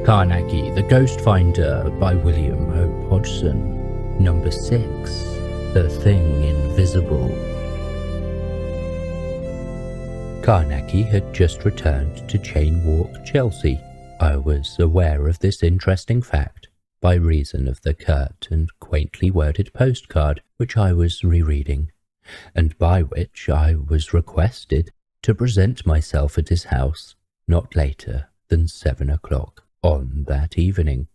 Carnacki, The Ghost Finder by William Hope Hodgson. Number 6. The Thing Invisible. Carnacki had just returned to Chain Walk, Chelsea. I was aware of this interesting fact by reason of the curt and quaintly worded postcard which I was rereading, and by which I was requested to present myself at his house not later than 7 o'clock on that evening.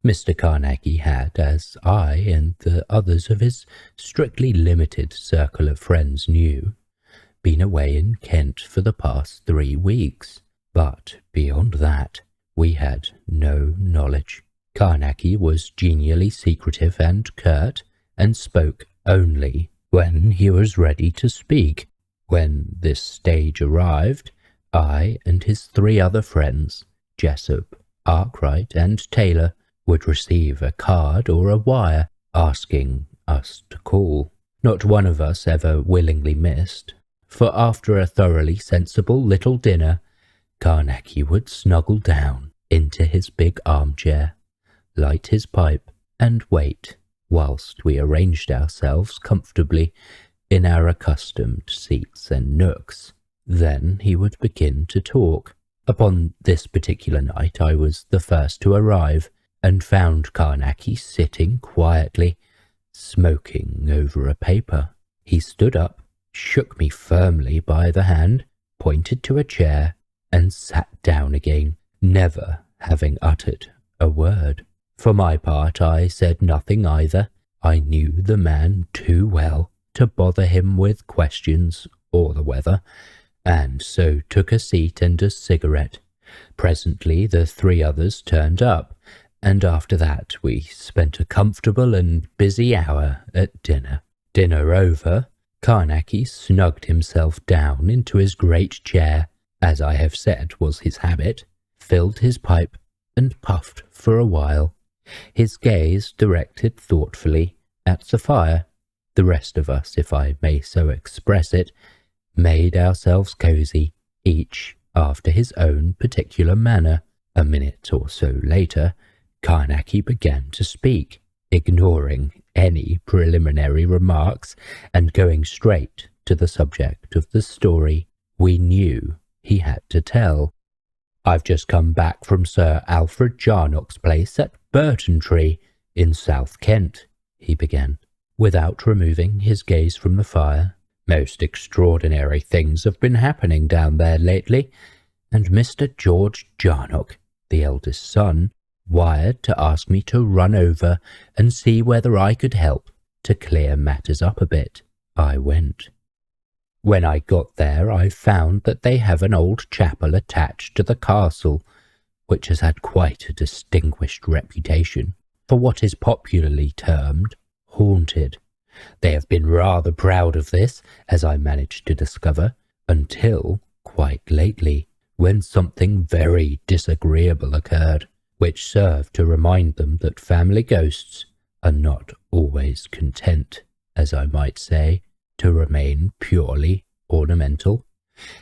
Mr. Carnacki had, as I and the others of his strictly limited circle of friends knew, been away in Kent for the past 3 weeks, but beyond that we had no knowledge. Carnacki was genially secretive and curt, and spoke only when he was ready to speak. When this stage arrived, I and his 3 other friends, Jessup, Arkwright and Taylor, would receive a card or a wire asking us to call. Not one of us ever willingly missed, for after a thoroughly sensible little dinner, Carnacki would snuggle down into his big armchair, light his pipe, and wait whilst we arranged ourselves comfortably in our accustomed seats and nooks. Then he would begin to talk. Upon this particular night I was the first to arrive, and found Carnacki sitting quietly, smoking over a paper. He stood up, shook me firmly by the hand, pointed to a chair, and sat down again, never having uttered a word. For my part, I said nothing either. I knew the man too well to bother him with questions or the weather, and so took a seat and a cigarette. Presently the 3 others turned up, and after that we spent a comfortable and busy hour at dinner. Dinner over, Carnacki snugged himself down into his great chair, as I have said was his habit, filled his pipe, and puffed for a while, his gaze directed thoughtfully at the fire. The rest of us, if I may so express it, made ourselves cosy, each after his own particular manner. A minute or so later, Carnacki began to speak, ignoring any preliminary remarks and going straight to the subject of the story we knew he had to tell. "I've just come back from Sir Alfred Jarnock's place at Burtontree in South Kent," he began, without removing his gaze from the fire. "Most extraordinary things have been happening down there lately, and Mr. George Jarnock, the eldest son, wired to ask me to run over and see whether I could help to clear matters up a bit. I went. When I got there, I found that they have an old chapel attached to the castle, which has had quite a distinguished reputation for what is popularly termed haunted. They have been rather proud of this, as I managed to discover, until quite lately, when something very disagreeable occurred, which served to remind them that family ghosts are not always content, as I might say, to remain purely ornamental.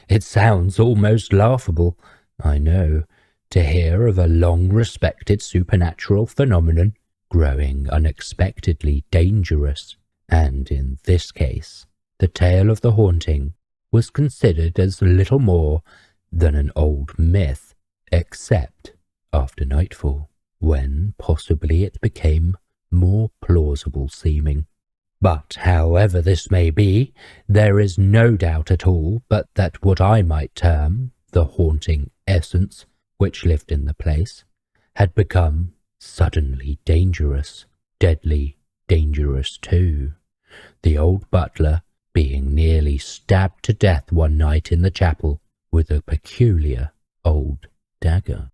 It sounds almost laughable, I know, to hear of a long-respected supernatural phenomenon growing unexpectedly dangerous, and in this case, the tale of the haunting was considered as little more than an old myth, except after nightfall, when possibly it became more plausible seeming. But however this may be, there is no doubt at all but that what I might term the haunting essence which lived in the place had become suddenly dangerous, deadly dangerous too, the old butler being nearly stabbed to death one night in the chapel with a peculiar old dagger.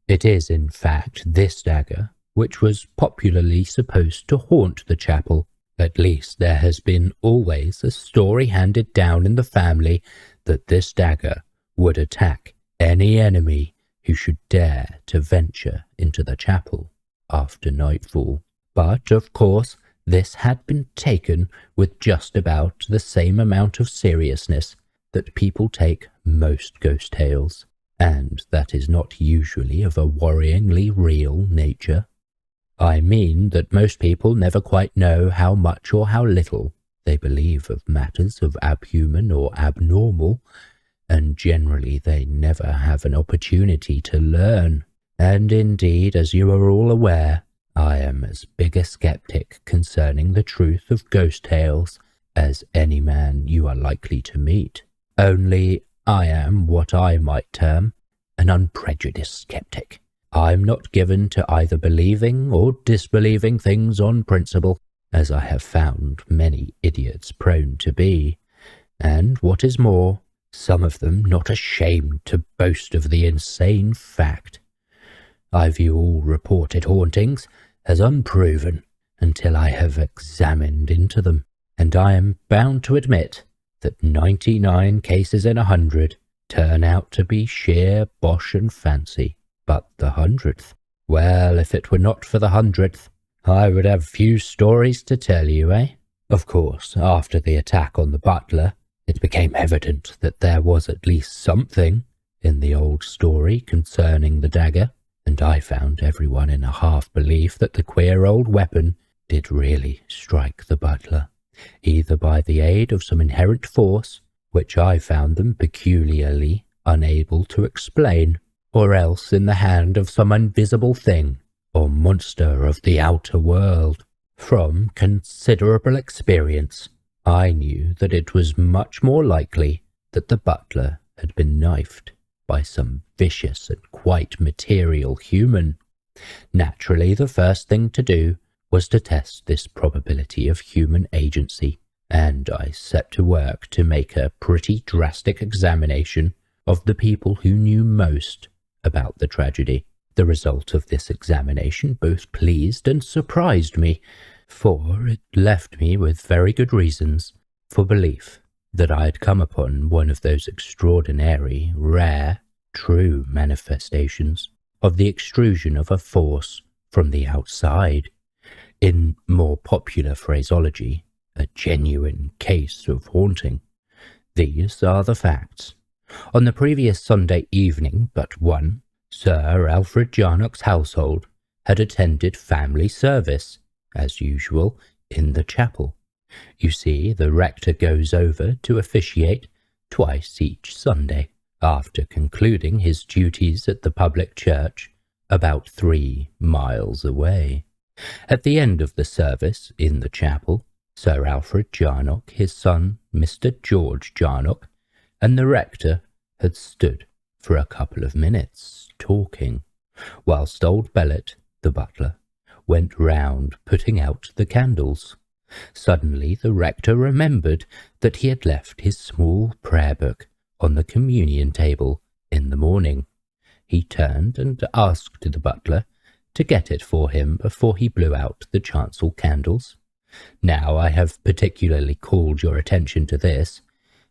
It is, in fact, this dagger which was popularly supposed to haunt the chapel. At least there has been always a story handed down in the family that this dagger would attack any enemy who should dare to venture into the chapel after nightfall. But, of course, this had been taken with just about the same amount of seriousness that people take most ghost tales, and that is not usually of a worryingly real nature. I mean that most people never quite know how much or how little they believe of matters of abhuman or abnormal, and generally they never have an opportunity to learn. And indeed, as you are all aware, I am as big a skeptic concerning the truth of ghost tales as any man you are likely to meet. Only I am what I might term an unprejudiced skeptic. I'm not given to either believing or disbelieving things on principle, as I have found many idiots prone to be, and what is more, some of them not ashamed to boast of the insane fact. I view all reported hauntings as unproven until I have examined into them, and I am bound to admit that 99 cases in 100 turn out to be sheer bosh and fancy. But the 100th, well, if it were not for the 100th, I would have few stories to tell you, eh? Of course, after the attack on the butler, it became evident that there was at least something in the old story concerning the dagger, and I found everyone in a half-belief that the queer old weapon did really strike the butler, either by the aid of some inherent force, which I found them peculiarly unable to explain, or else in the hand of some invisible thing or monster of the outer world. From considerable experience, I knew that it was much more likely that the butler had been knifed by some vicious and quite material human. Naturally, the first thing to do was to test this probability of human agency, and I set to work to make a pretty drastic examination of the people who knew most about the tragedy. The result of this examination both pleased and surprised me, for it left me with very good reasons for belief that I had come upon one of those extraordinary, rare, true manifestations of the extrusion of a force from the outside. In more popular phraseology, a genuine case of haunting. These are the facts. On the previous Sunday evening but one, Sir Alfred Jarnock's household had attended family service, as usual, in the chapel. You see, the rector goes over to officiate twice each Sunday, after concluding his duties at the public church about 3 miles away. At the end of the service in the chapel, Sir Alfred Jarnock, his son, Mr. George Jarnock, and the rector had stood for a couple of minutes talking, whilst old Bellet, the butler, went round putting out the candles. Suddenly the rector remembered that he had left his small prayer book on the communion table in the morning. He turned and asked the butler to get it for him before he blew out the chancel candles. Now, I have particularly called your attention to this,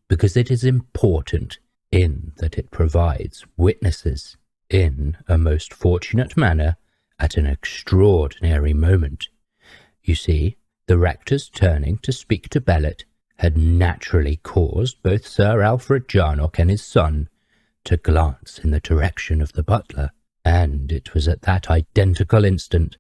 because it is important in that it provides witnesses in a most fortunate manner at an extraordinary moment. You see, the rector's turning to speak to Bellet had naturally caused both Sir Alfred Jarnock and his son to glance in the direction of the butler, and it was at that identical instant,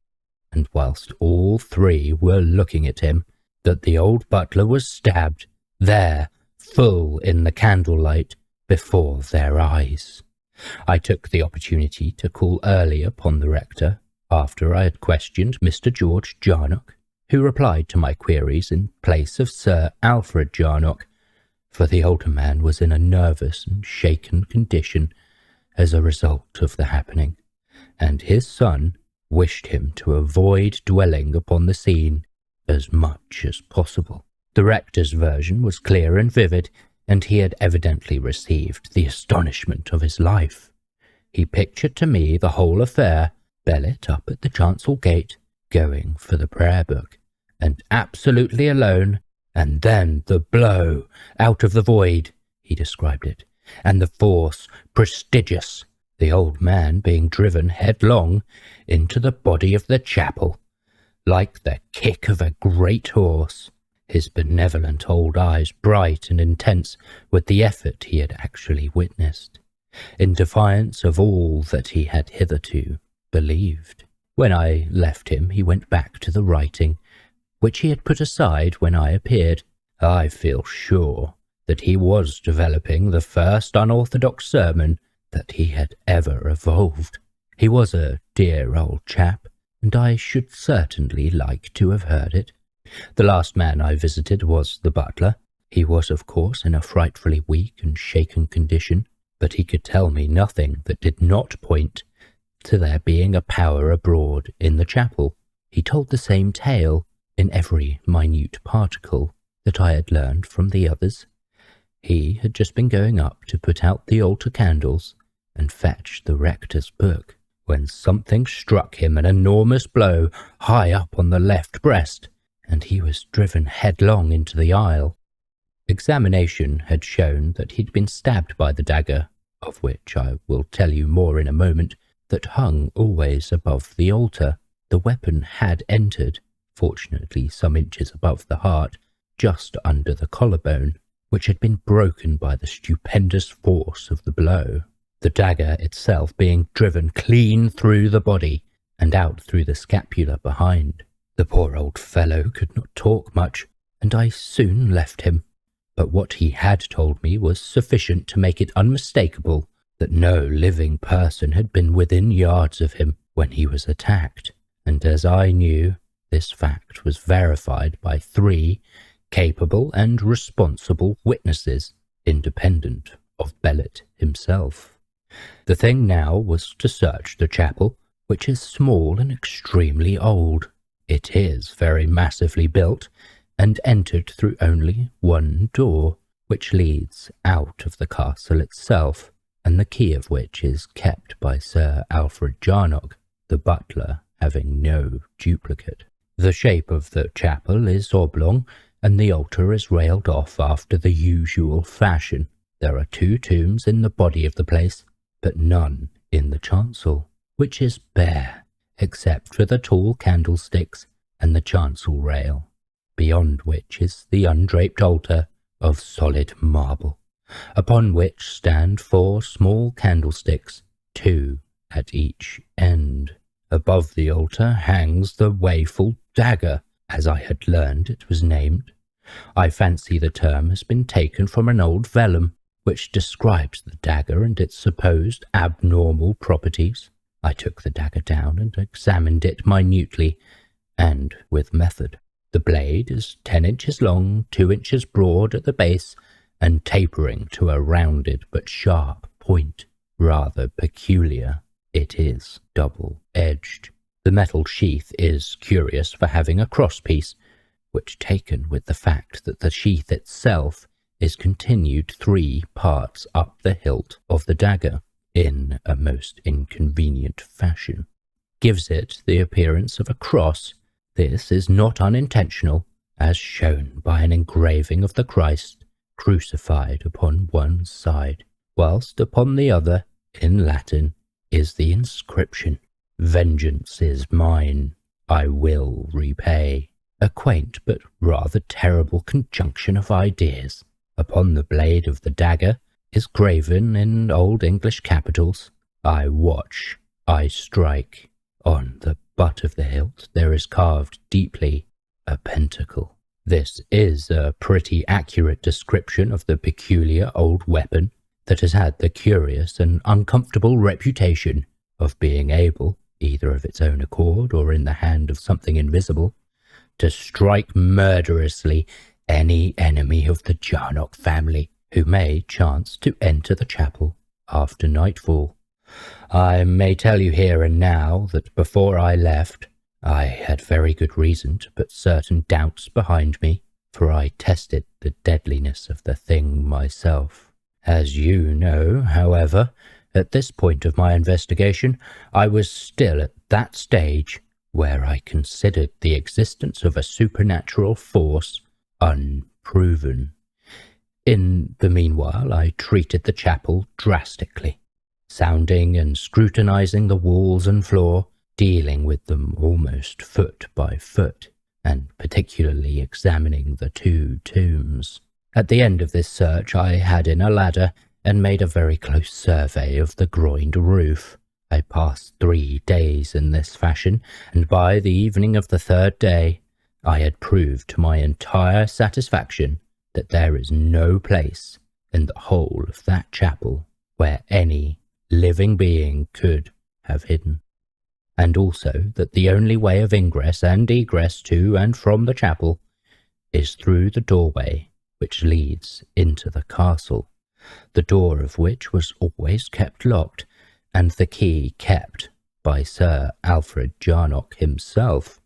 and whilst all three were looking at him, that the old butler was stabbed, there, full in the candlelight, before their eyes. I took the opportunity to call early upon the rector, after I had questioned Mr. George Jarnock, who replied to my queries in place of Sir Alfred Jarnock, for the older man was in a nervous and shaken condition as a result of the happening, and his son wished him to avoid dwelling upon the scene as much as possible. The rector's version was clear and vivid, and he had evidently received the astonishment of his life. He pictured to me the whole affair, Bellet up at the chancel gate, going for the prayer book, and absolutely alone, and then the blow out of the void, he described it, and the force prodigious, the old man being driven headlong into the body of the chapel, like the kick of a great horse, his benevolent old eyes bright and intense with the effort he had actually witnessed. in defiance of all that he had hitherto believed. When I left him, he went back to the writing, which he had put aside when I appeared. I feel sure that he was developing the first unorthodox sermon that he had ever evolved. He was a dear old chap, and I should certainly like to have heard it. The last man I visited was the butler. He was, of course, in a frightfully weak and shaken condition, but he could tell me nothing that did not point to there being a power abroad in the chapel. He told the same tale in every minute particle that I had learned from the others. He had just been going up to put out the altar candles and fetch the rector's book, when something struck him an enormous blow high up on the left breast, and he was driven headlong into the aisle. Examination had shown that he'd been stabbed by the dagger, of which I will tell you more in a moment, that hung always above the altar. The weapon had entered, fortunately some inches above the heart, just under the collarbone, which had been broken by the stupendous force of the blow, the dagger itself being driven clean through the body and out through the scapula behind. The poor old fellow could not talk much, and I soon left him. But what he had told me was sufficient to make it unmistakable that no living person had been within yards of him when he was attacked, and as I knew, this fact was verified by 3 capable and responsible witnesses, independent of Bellet himself. The thing now was to search the chapel, which is small and extremely old. It is very massively built, and entered through only one door, which leads out of the castle itself, and the key of which is kept by Sir Alfred Jarnock, the butler having no duplicate. The shape of the chapel is oblong, and the altar is railed off after the usual fashion. There are 2 tombs in the body of the place, but none in the chancel, which is bare, except for the tall candlesticks and the chancel rail, beyond which is the undraped altar of solid marble, upon which stand 4 small candlesticks, 2 at each end. Above the altar hangs the waeful dagger, as I had learned it was named. I fancy the term has been taken from an old vellum, which describes the dagger and its supposed abnormal properties. I took the dagger down and examined it minutely, and with method. The blade is 10 inches long, 2 inches broad at the base, and tapering to a rounded but sharp point, rather peculiar. It is double-edged. The metal sheath is curious for having a crosspiece, which, taken with the fact that the sheath itself is continued 3 parts up the hilt of the dagger in a most inconvenient fashion, gives it the appearance of a cross. This is not unintentional, as shown by an engraving of the Christ crucified upon one side, whilst upon the other, in Latin, is the inscription, "Vengeance is mine, I will repay." A quaint but rather terrible conjunction of ideas. Upon the blade of the dagger is graven in Old English capitals, "I watch, I strike." On the butt of the hilt there is carved deeply a pentacle. This is a pretty accurate description of the peculiar old weapon that has had the curious and uncomfortable reputation of being able, either of its own accord or in the hand of something invisible, to strike murderously any enemy of the Jarnock family who may chance to enter the chapel after nightfall. I may tell you here and now that before I left, I had very good reason to put certain doubts behind me, for I tested the deadliness of the thing myself. As you know, however, at this point of my investigation, I was still at that stage where I considered the existence of a supernatural force unproven. In the meanwhile, I treated the chapel drastically, sounding and scrutinizing the walls and floor, dealing with them almost foot by foot, and particularly examining the 2 tombs. At the end of this search I had in a ladder and made a very close survey of the groined roof. I passed 3 days in this fashion, and by the evening of the 3rd day, I had proved to my entire satisfaction that there is no place in the whole of that chapel where any living being could have hidden, and also that the only way of ingress and egress to and from the chapel is through the doorway which leads into the castle, the door of which was always kept locked, and the key kept by Sir Alfred Jarnock himself.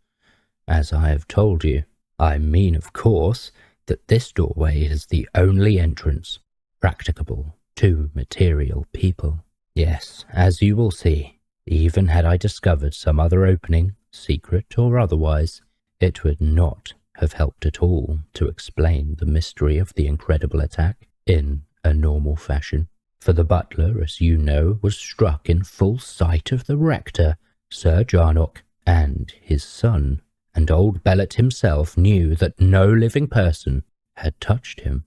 As I have told you, I mean, of course, that this doorway is the only entrance practicable to material people. Yes, as you will see, even had I discovered some other opening, secret or otherwise, it would not have helped at all to explain the mystery of the incredible attack in a normal fashion. For the butler, as you know, was struck in full sight of the rector, Sir Jarnock, and his son, and old Bellet himself knew that no living person had touched him.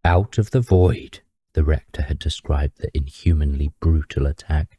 Out of the void, the rector had described the inhumanly brutal attack.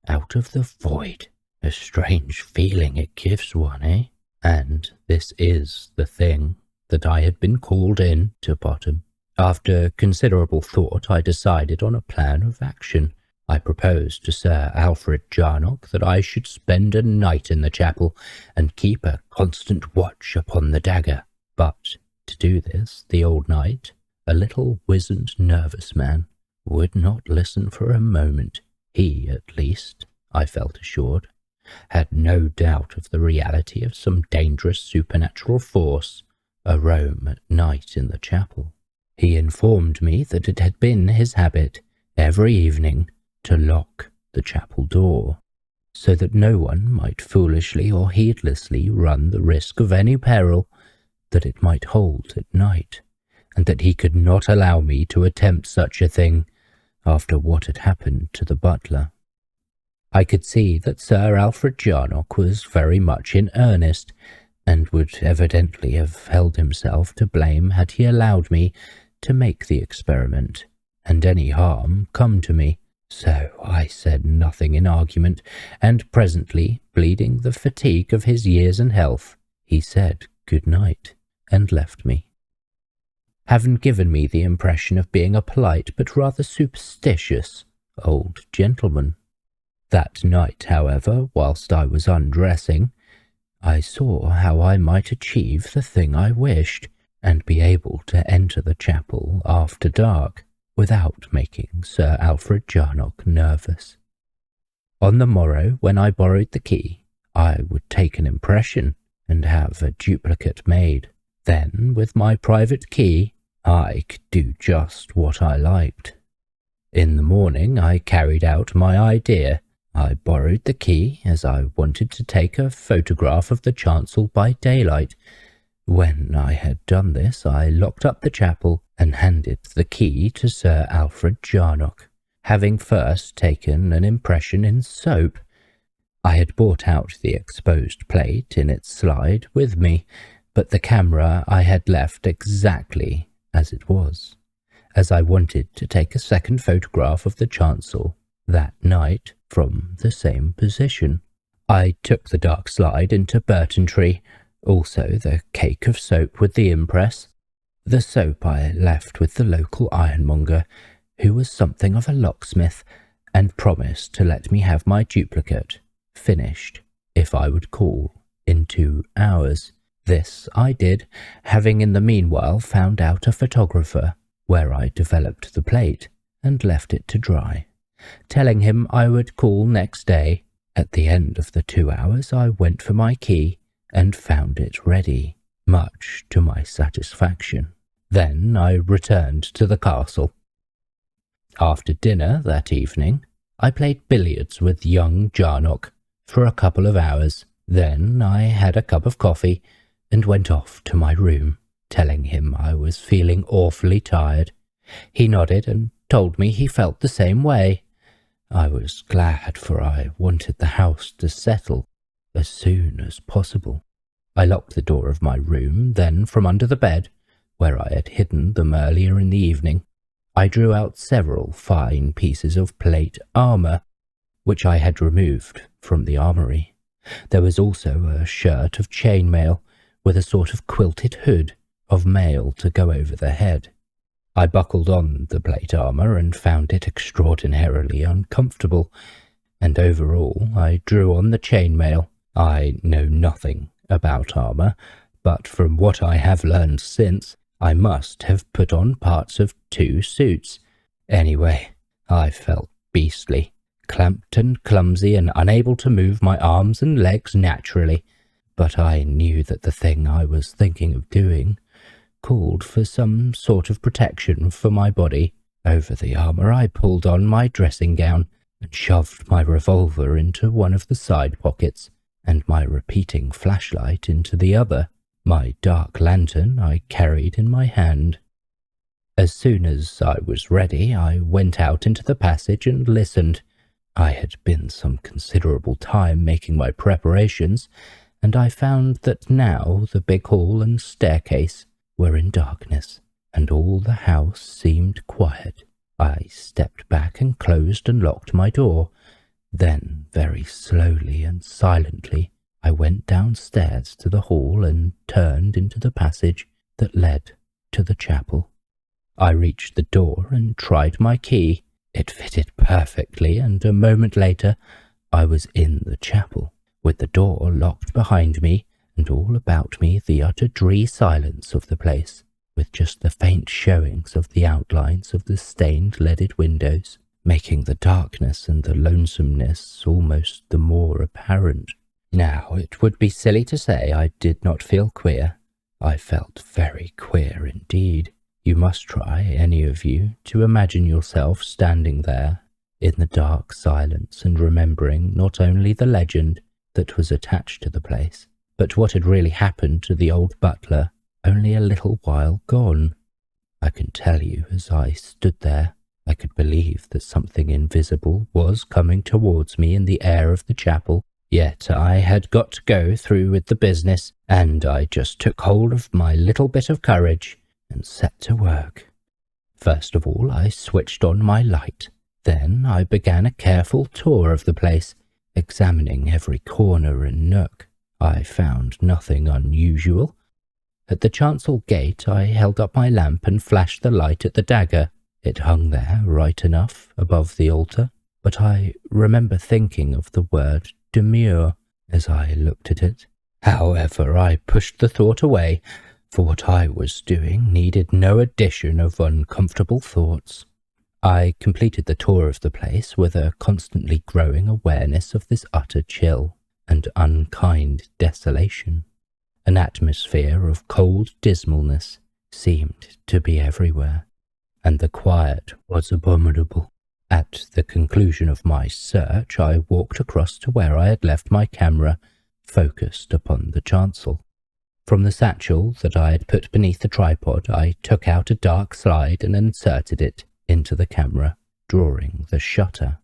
Out of the void, a strange feeling it gives one, eh? And this is the thing that I had been called in to bottom. After considerable thought, I decided on a plan of action. I proposed to Sir Alfred Jarnock that I should spend a night in the chapel and keep a constant watch upon the dagger. But to do this, the old knight, a little wizened, nervous man, would not listen for a moment. He, at least, I felt assured, had no doubt of the reality of some dangerous supernatural force aroam at night in the chapel. He informed me that it had been his habit every evening to lock the chapel door, so that no one might foolishly or heedlessly run the risk of any peril that it might hold at night, and that he could not allow me to attempt such a thing after what had happened to the butler. I could see that Sir Alfred Jarnock was very much in earnest, and would evidently have held himself to blame had he allowed me to make the experiment, and any harm come to me. So I said nothing in argument, and presently, bleeding the fatigue of his years and health, he said good night, and left me, having given me the impression of being a polite but rather superstitious old gentleman. That night, however, whilst I was undressing, I saw how I might achieve the thing I wished, and be able to enter the chapel after dark without making Sir Alfred Jarnock nervous. On the morrow, when I borrowed the key, I would take an impression and have a duplicate made. Then, with my private key, I could do just what I liked. In the morning, I carried out my idea. I borrowed the key, as I wanted to take a photograph of the chancel by daylight. When I had done this, I locked up the chapel and handed the key to Sir Alfred Jarnock, having first taken an impression in soap. I had brought out the exposed plate in its slide with me, but the camera I had left exactly as it was, as I wanted to take a second photograph of the chancel that night from the same position. I took the dark slide into Burtontree, also the cake of soap with the impress. The soap I left with the local ironmonger, who was something of a locksmith, and promised to let me have my duplicate finished if I would call in 2 hours. This I did, having in the meanwhile found out a photographer, where I developed the plate and left it to dry, telling him I would call next day. At the end of the 2 hours I went for my key and found it ready, much to my satisfaction. Then I returned to the castle. After dinner that evening, I played billiards with young Jarnock for a couple of hours. Then I had a cup of coffee and went off to my room, telling him I was feeling awfully tired. He nodded and told me he felt the same way. I was glad, for I wanted the house to settle as soon as possible. I locked the door of my room, then from under the bed, where I had hidden them earlier in the evening, I drew out several fine pieces of plate armour, which I had removed from the armoury. There was also a shirt of chainmail, with a sort of quilted hood of mail to go over the head. I buckled on the plate armour and found it extraordinarily uncomfortable, and overall I drew on the chainmail. I know nothing about armour, but from what I have learned since, I must have put on parts of 2 suits. Anyway, I felt beastly, clamped and clumsy and unable to move my arms and legs naturally, but I knew that the thing I was thinking of doing called for some sort of protection for my body. Over the armour I pulled on my dressing gown and shoved my revolver into one of the side pockets and my repeating flashlight into the other. My dark lantern I carried in my hand. As soon as I was ready, I went out into the passage and listened. I had been some considerable time making my preparations, and I found that now the big hall and staircase were in darkness, and all the house seemed quiet. I stepped back and closed and locked my door. Then, very slowly and silently, I went downstairs to the hall and turned into the passage that led to the chapel. I reached the door and tried my key. It fitted perfectly, and a moment later I was in the chapel, with the door locked behind me, and all about me the utter dree silence of the place, with just the faint showings of the outlines of the stained leaded windows, making the darkness and the lonesomeness almost the more apparent. Now, it would be silly to say I did not feel queer. I felt very queer indeed. You must try, any of you, to imagine yourself standing there in the dark silence and remembering not only the legend that was attached to the place, but what had really happened to the old butler only a little while gone. I can tell you, as I stood there, I could believe that something invisible was coming towards me in the air of the chapel. Yet I had got to go through with the business, and I just took hold of my little bit of courage and set to work. First of all, I switched on my light. Then I began a careful tour of the place, examining every corner and nook. I found nothing unusual. At the chancel gate I held up my lamp and flashed the light at the dagger. It hung there right enough above the altar, but I remember thinking of the word demure as I looked at it. However, I pushed the thought away, for what I was doing needed no addition of uncomfortable thoughts. I completed the tour of the place with a constantly growing awareness of this utter chill and unkind desolation. An atmosphere of cold dismalness seemed to be everywhere, and the quiet was abominable. At the conclusion of my search, I walked across to where I had left my camera, focused upon the chancel. From the satchel that I had put beneath the tripod, I took out a dark slide and inserted it into the camera, drawing the shutter.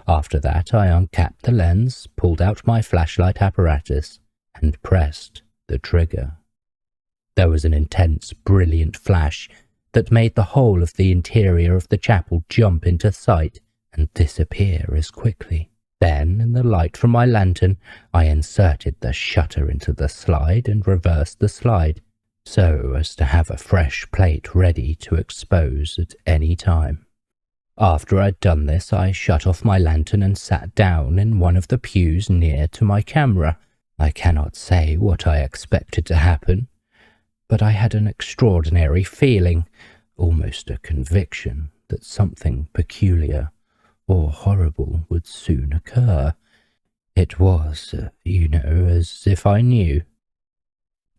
After that, I uncapped the lens, pulled out my flashlight apparatus, and pressed the trigger. There was an intense, brilliant flash that made the whole of the interior of the chapel jump into sight and disappear as quickly. Then, in the light from my lantern, I inserted the shutter into the slide and reversed the slide, so as to have a fresh plate ready to expose at any time. After I'd done this, I shut off my lantern and sat down in one of the pews near to my camera. I cannot say what I expected to happen, but I had an extraordinary feeling, almost a conviction, that something peculiar or horrible would soon occur. It was, as if I knew.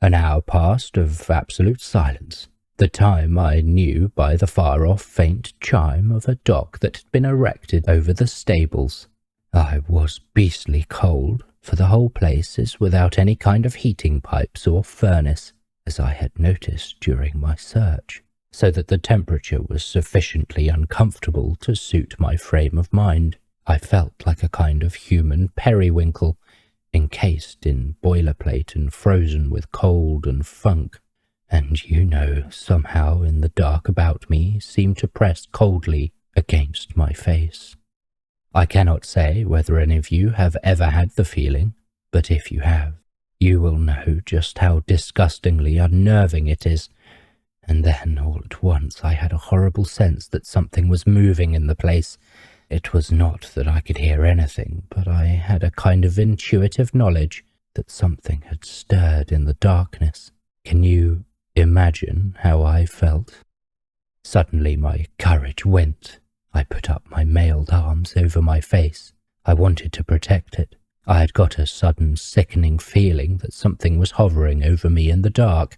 An hour passed of absolute silence, the time I knew by the far-off faint chime of a dock that had been erected over the stables. I was beastly cold, for the whole place is without any kind of heating pipes or furnace, as I had noticed during my search, so that the temperature was sufficiently uncomfortable to suit my frame of mind. I felt like a kind of human periwinkle, encased in boilerplate and frozen with cold and funk. and somehow in the dark about me seemed to press coldly against my face. I cannot say whether any of you have ever had the feeling, but if you have, you will know just how disgustingly unnerving it is. And then, all at once, I had a horrible sense that something was moving in the place. It was not that I could hear anything, but I had a kind of intuitive knowledge that something had stirred in the darkness. Can you imagine how I felt? Suddenly my courage went. I put up my mailed arms over my face. I wanted to protect it. I had got a sudden sickening feeling that something was hovering over me in the dark.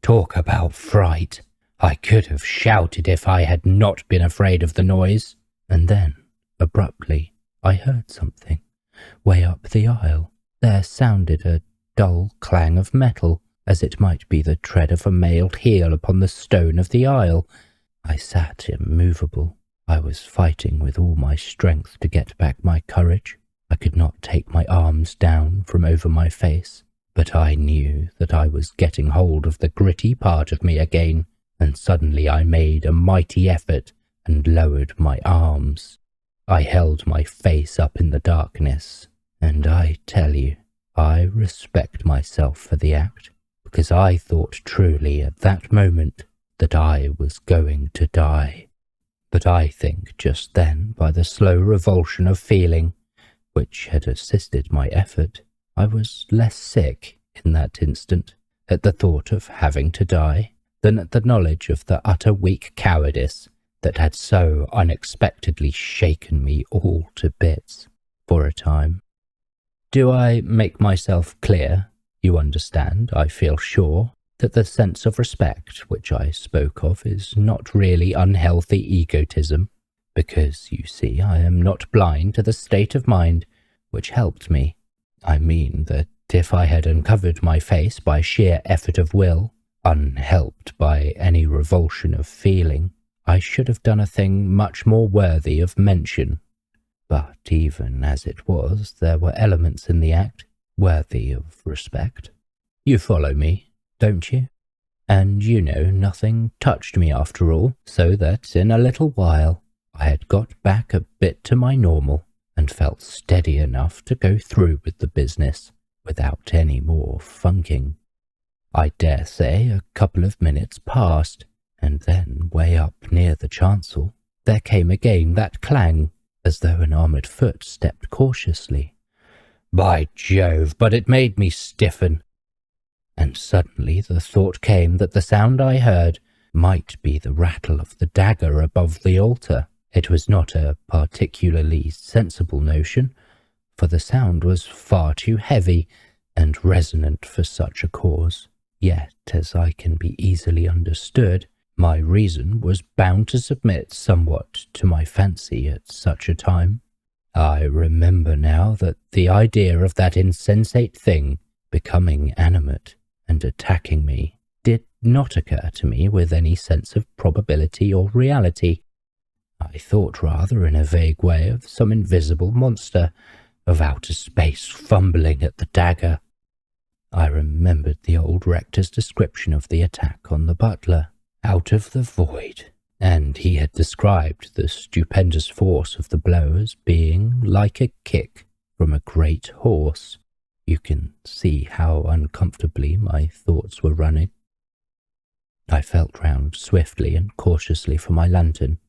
Talk about fright! I could have shouted if I had not been afraid of the noise. And then, abruptly, I heard something. Way up the aisle, there sounded a dull clang of metal, as it might be the tread of a mailed heel upon the stone of the aisle. I sat immovable. I was fighting with all my strength to get back my courage. I could not take my arms down from over my face, but I knew that I was getting hold of the gritty part of me again, and suddenly I made a mighty effort and lowered my arms. I held my face up in the darkness, and I tell you, I respect myself for the act, because I thought truly at that moment that I was going to die. But I think just then, by the slow revulsion of feeling, which had assisted my effort, I was less sick in that instant at the thought of having to die than at the knowledge of the utter weak cowardice that had so unexpectedly shaken me all to bits for a time. Do I make myself clear? You understand, I feel sure, that the sense of respect which I spoke of is not really unhealthy egotism, because, you see, I am not blind to the state of mind which helped me. I mean that if I had uncovered my face by sheer effort of will, unhelped by any revulsion of feeling, I should have done a thing much more worthy of mention. But even as it was, there were elements in the act worthy of respect. You follow me, don't you? And nothing touched me after all, so that in a little while I had got back a bit to my normal and felt steady enough to go through with the business without any more funking. I dare say a couple of minutes passed, and then way up near the chancel there came again that clang, as though an armoured foot stepped cautiously. By Jove, but it made me stiffen. And suddenly the thought came that the sound I heard might be the rattle of the dagger above the altar. It was not a particularly sensible notion, for the sound was far too heavy and resonant for such a cause. Yet, as I can be easily understood, my reason was bound to submit somewhat to my fancy at such a time. I remember now that the idea of that insensate thing becoming animate and attacking me did not occur to me with any sense of probability or reality. I thought rather in a vague way of some invisible monster of outer space fumbling at the dagger. I remembered the old rector's description of the attack on the butler, out of the void, and he had described the stupendous force of the blow as being like a kick from a great horse. You can see how uncomfortably my thoughts were running. I felt round swiftly and cautiously for my lantern.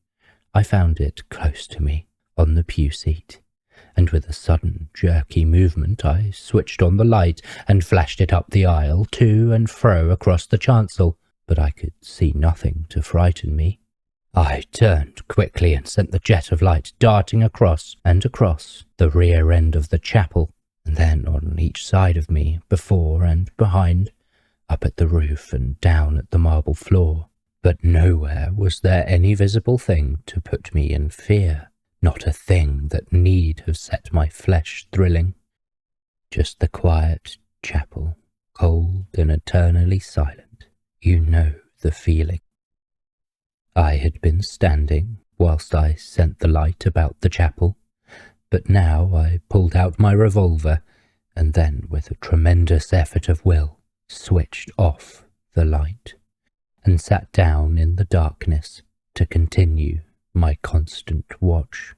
I found it close to me, on the pew seat, and with a sudden jerky movement I switched on the light and flashed it up the aisle, to and fro across the chancel, but I could see nothing to frighten me. I turned quickly and sent the jet of light darting across and across the rear end of the chapel, and then on each side of me, before and behind, up at the roof and down at the marble floor. But nowhere was there any visible thing to put me in fear, not a thing that need have set my flesh thrilling. Just the quiet chapel, cold and eternally silent. You know the feeling. I had been standing whilst I sent the light about the chapel, but now I pulled out my revolver and then, with a tremendous effort of will, switched off the light, and sat down in the darkness to continue my constant watch.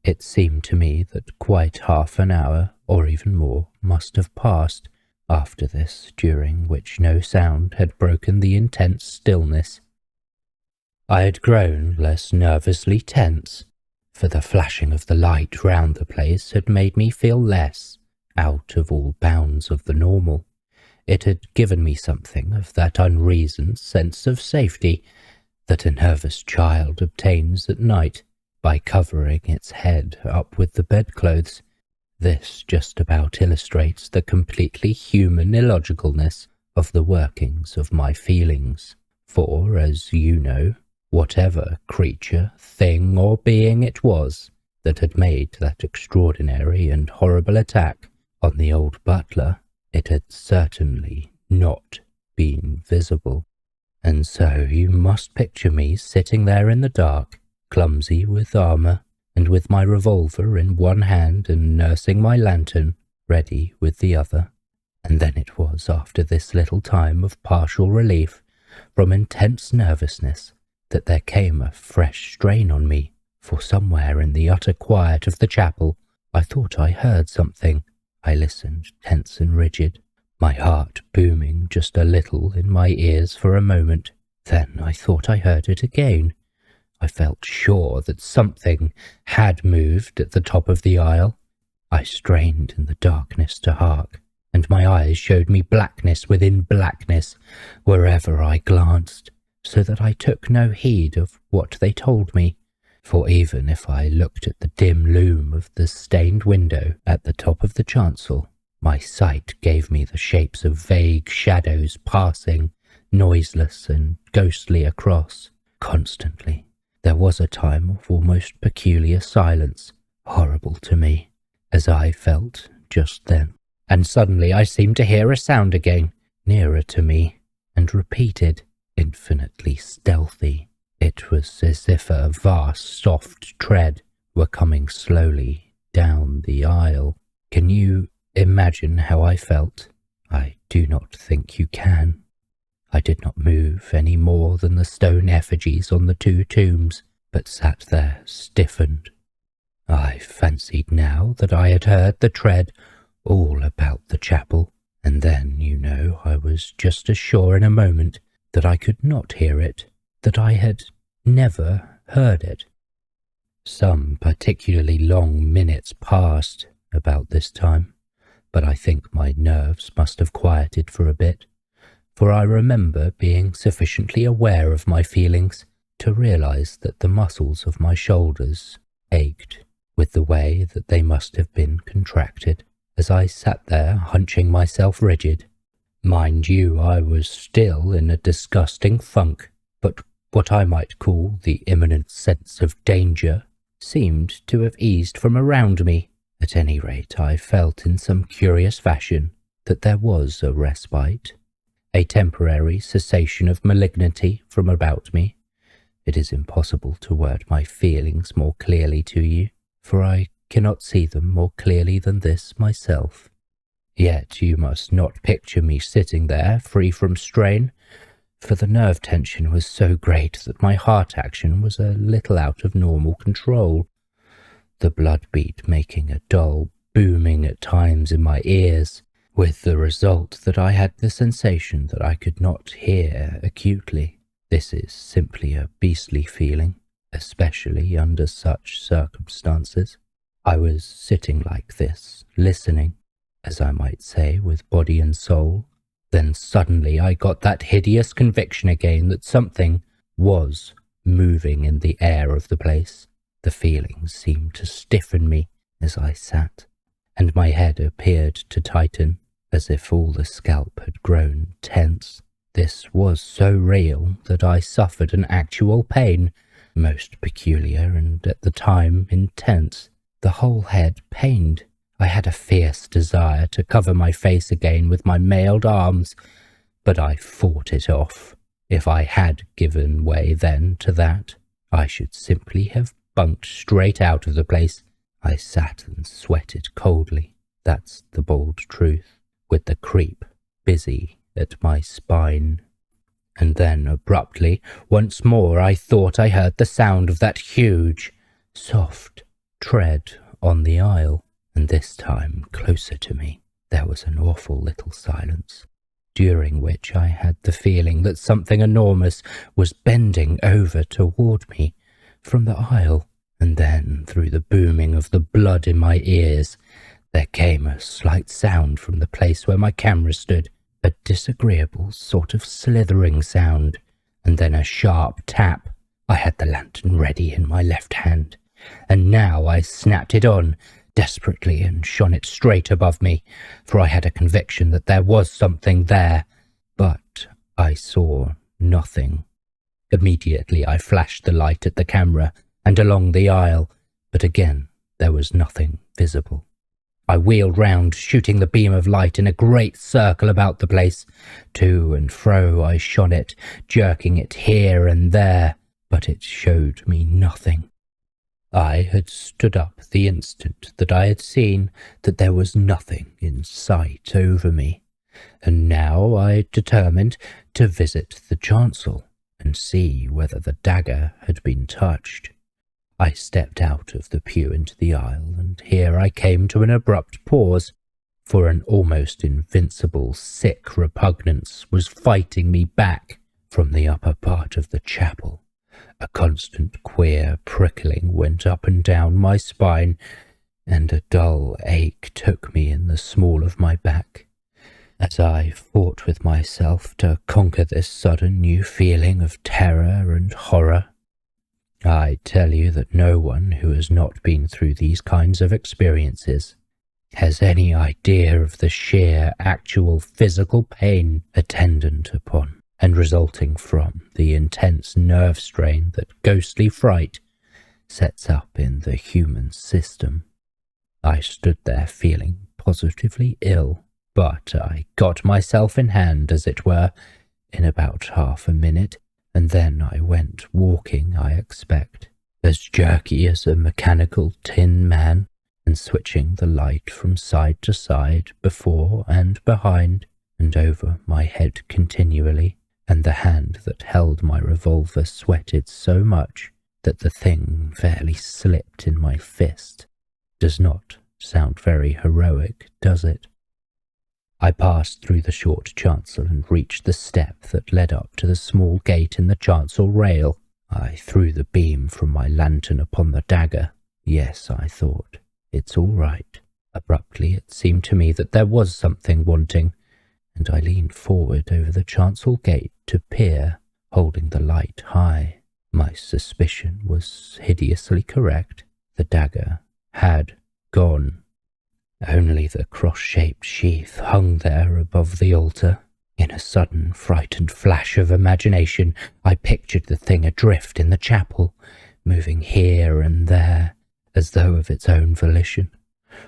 It seemed to me that quite half an hour, or even more, must have passed after this, during which no sound had broken the intense stillness. I had grown less nervously tense, for the flashing of the light round the place had made me feel less out of all bounds of the normal. It had given me something of that unreasoned sense of safety that a nervous child obtains at night by covering its head up with the bedclothes. This just about illustrates the completely human illogicalness of the workings of my feelings, for, as you know, whatever creature, thing, or being it was that had made that extraordinary and horrible attack on the old butler, it had certainly not been visible. And so you must picture me sitting there in the dark, clumsy with armour, and with my revolver in one hand and nursing my lantern, ready with the other. And then it was after this little time of partial relief from intense nervousness that there came a fresh strain on me, for somewhere in the utter quiet of the chapel I thought I heard something. I listened, tense and rigid, my heart booming just a little in my ears for a moment. Then I thought I heard it again. I felt sure that something had moved at the top of the aisle. I strained in the darkness to hark, and my eyes showed me blackness within blackness wherever I glanced, so that I took no heed of what they told me, for even if I looked at the dim loom of the stained window at the top of the chancel, my sight gave me the shapes of vague shadows passing, noiseless and ghostly across, constantly. There was a time of almost peculiar silence, horrible to me, as I felt just then. And suddenly I seemed to hear a sound again, nearer to me, and repeated, infinitely stealthy. It was as if a vast, soft tread were coming slowly down the aisle. Can you imagine how I felt? I do not think you can. I did not move any more than the stone effigies on the two tombs, but sat there stiffened. I fancied now that I had heard the tread all about the chapel, and then, you know, I was just as sure in a moment that I could not hear it, that I had never heard it. Some particularly long minutes passed about this time, but I think my nerves must have quieted for a bit, for I remember being sufficiently aware of my feelings to realize that the muscles of my shoulders ached with the way that they must have been contracted as I sat there hunching myself rigid. Mind you, I was still in a disgusting funk, but what I might call the imminent sense of danger seemed to have eased from around me. At any rate, I felt in some curious fashion that there was a respite, a temporary cessation of malignity from about me. It is impossible to word my feelings more clearly to you, for I cannot see them more clearly than this myself. Yet you must not picture me sitting there free from strain, for the nerve tension was so great that my heart action was a little out of normal control, the blood beat making a dull booming at times in my ears, with the result that I had the sensation that I could not hear acutely. This is simply a beastly feeling, especially under such circumstances. I was sitting like this, listening, as I might say, with body and soul. Then suddenly I got that hideous conviction again that something was moving in the air of the place. The feeling seemed to stiffen me as I sat, and my head appeared to tighten, as if all the scalp had grown tense. This was so real that I suffered an actual pain, most peculiar and at the time intense. The whole head pained. I had a fierce desire to cover my face again with my mailed arms, but I fought it off. If I had given way then to that, I should simply have bunked straight out of the place. I sat and sweated coldly, that's the bald truth, with the creep busy at my spine. And then, abruptly, once more I thought I heard the sound of that huge, soft tread on the aisle, and this time closer to me. There was an awful little silence, during which I had the feeling that something enormous was bending over toward me from the aisle, and then, through the booming of the blood in my ears, there came a slight sound from the place where my camera stood, a disagreeable sort of slithering sound, and then a sharp tap. I had the lantern ready in my left hand, and now I snapped it on desperately and shone it straight above me, for I had a conviction that there was something there, but I saw nothing. Immediately I flashed the light at the camera and along the aisle, but again there was nothing visible. I wheeled round, shooting the beam of light in a great circle about the place. To and fro I shone it, jerking it here and there, but it showed me nothing. I had stood up the instant that I had seen that there was nothing in sight over me, and now I determined to visit the chancel and see whether the dagger had been touched. I stepped out of the pew into the aisle, and here I came to an abrupt pause, for an almost invincible, sick repugnance was fighting me back from the upper part of the chapel. A constant queer prickling went up and down my spine, and a dull ache took me in the small of my back, as I fought with myself to conquer this sudden new feeling of terror and horror. I tell you that no one who has not been through these kinds of experiences has any idea of the sheer, actual physical pain attendant upon and resulting from the intense nerve strain that ghostly fright sets up in the human system. I stood there feeling positively ill, but I got myself in hand, as it were, in about half a minute, and then I went walking, I expect, as jerky as a mechanical tin man, and switching the light from side to side, before and behind, and over my head continually, and the hand that held my revolver sweated so much that the thing fairly slipped in my fist. Does not sound very heroic, does it? I passed through the short chancel and reached the step that led up to the small gate in the chancel rail. I threw the beam from my lantern upon the dagger. Yes, I thought, it's all right. Abruptly it seemed to me that there was something wanting, and I leaned forward over the chancel gate to peer, holding the light high. My suspicion was hideously correct. The dagger had gone. Only the cross-shaped sheath hung there above the altar. In a sudden, frightened flash of imagination, I pictured the thing adrift in the chapel, moving here and there, as though of its own volition,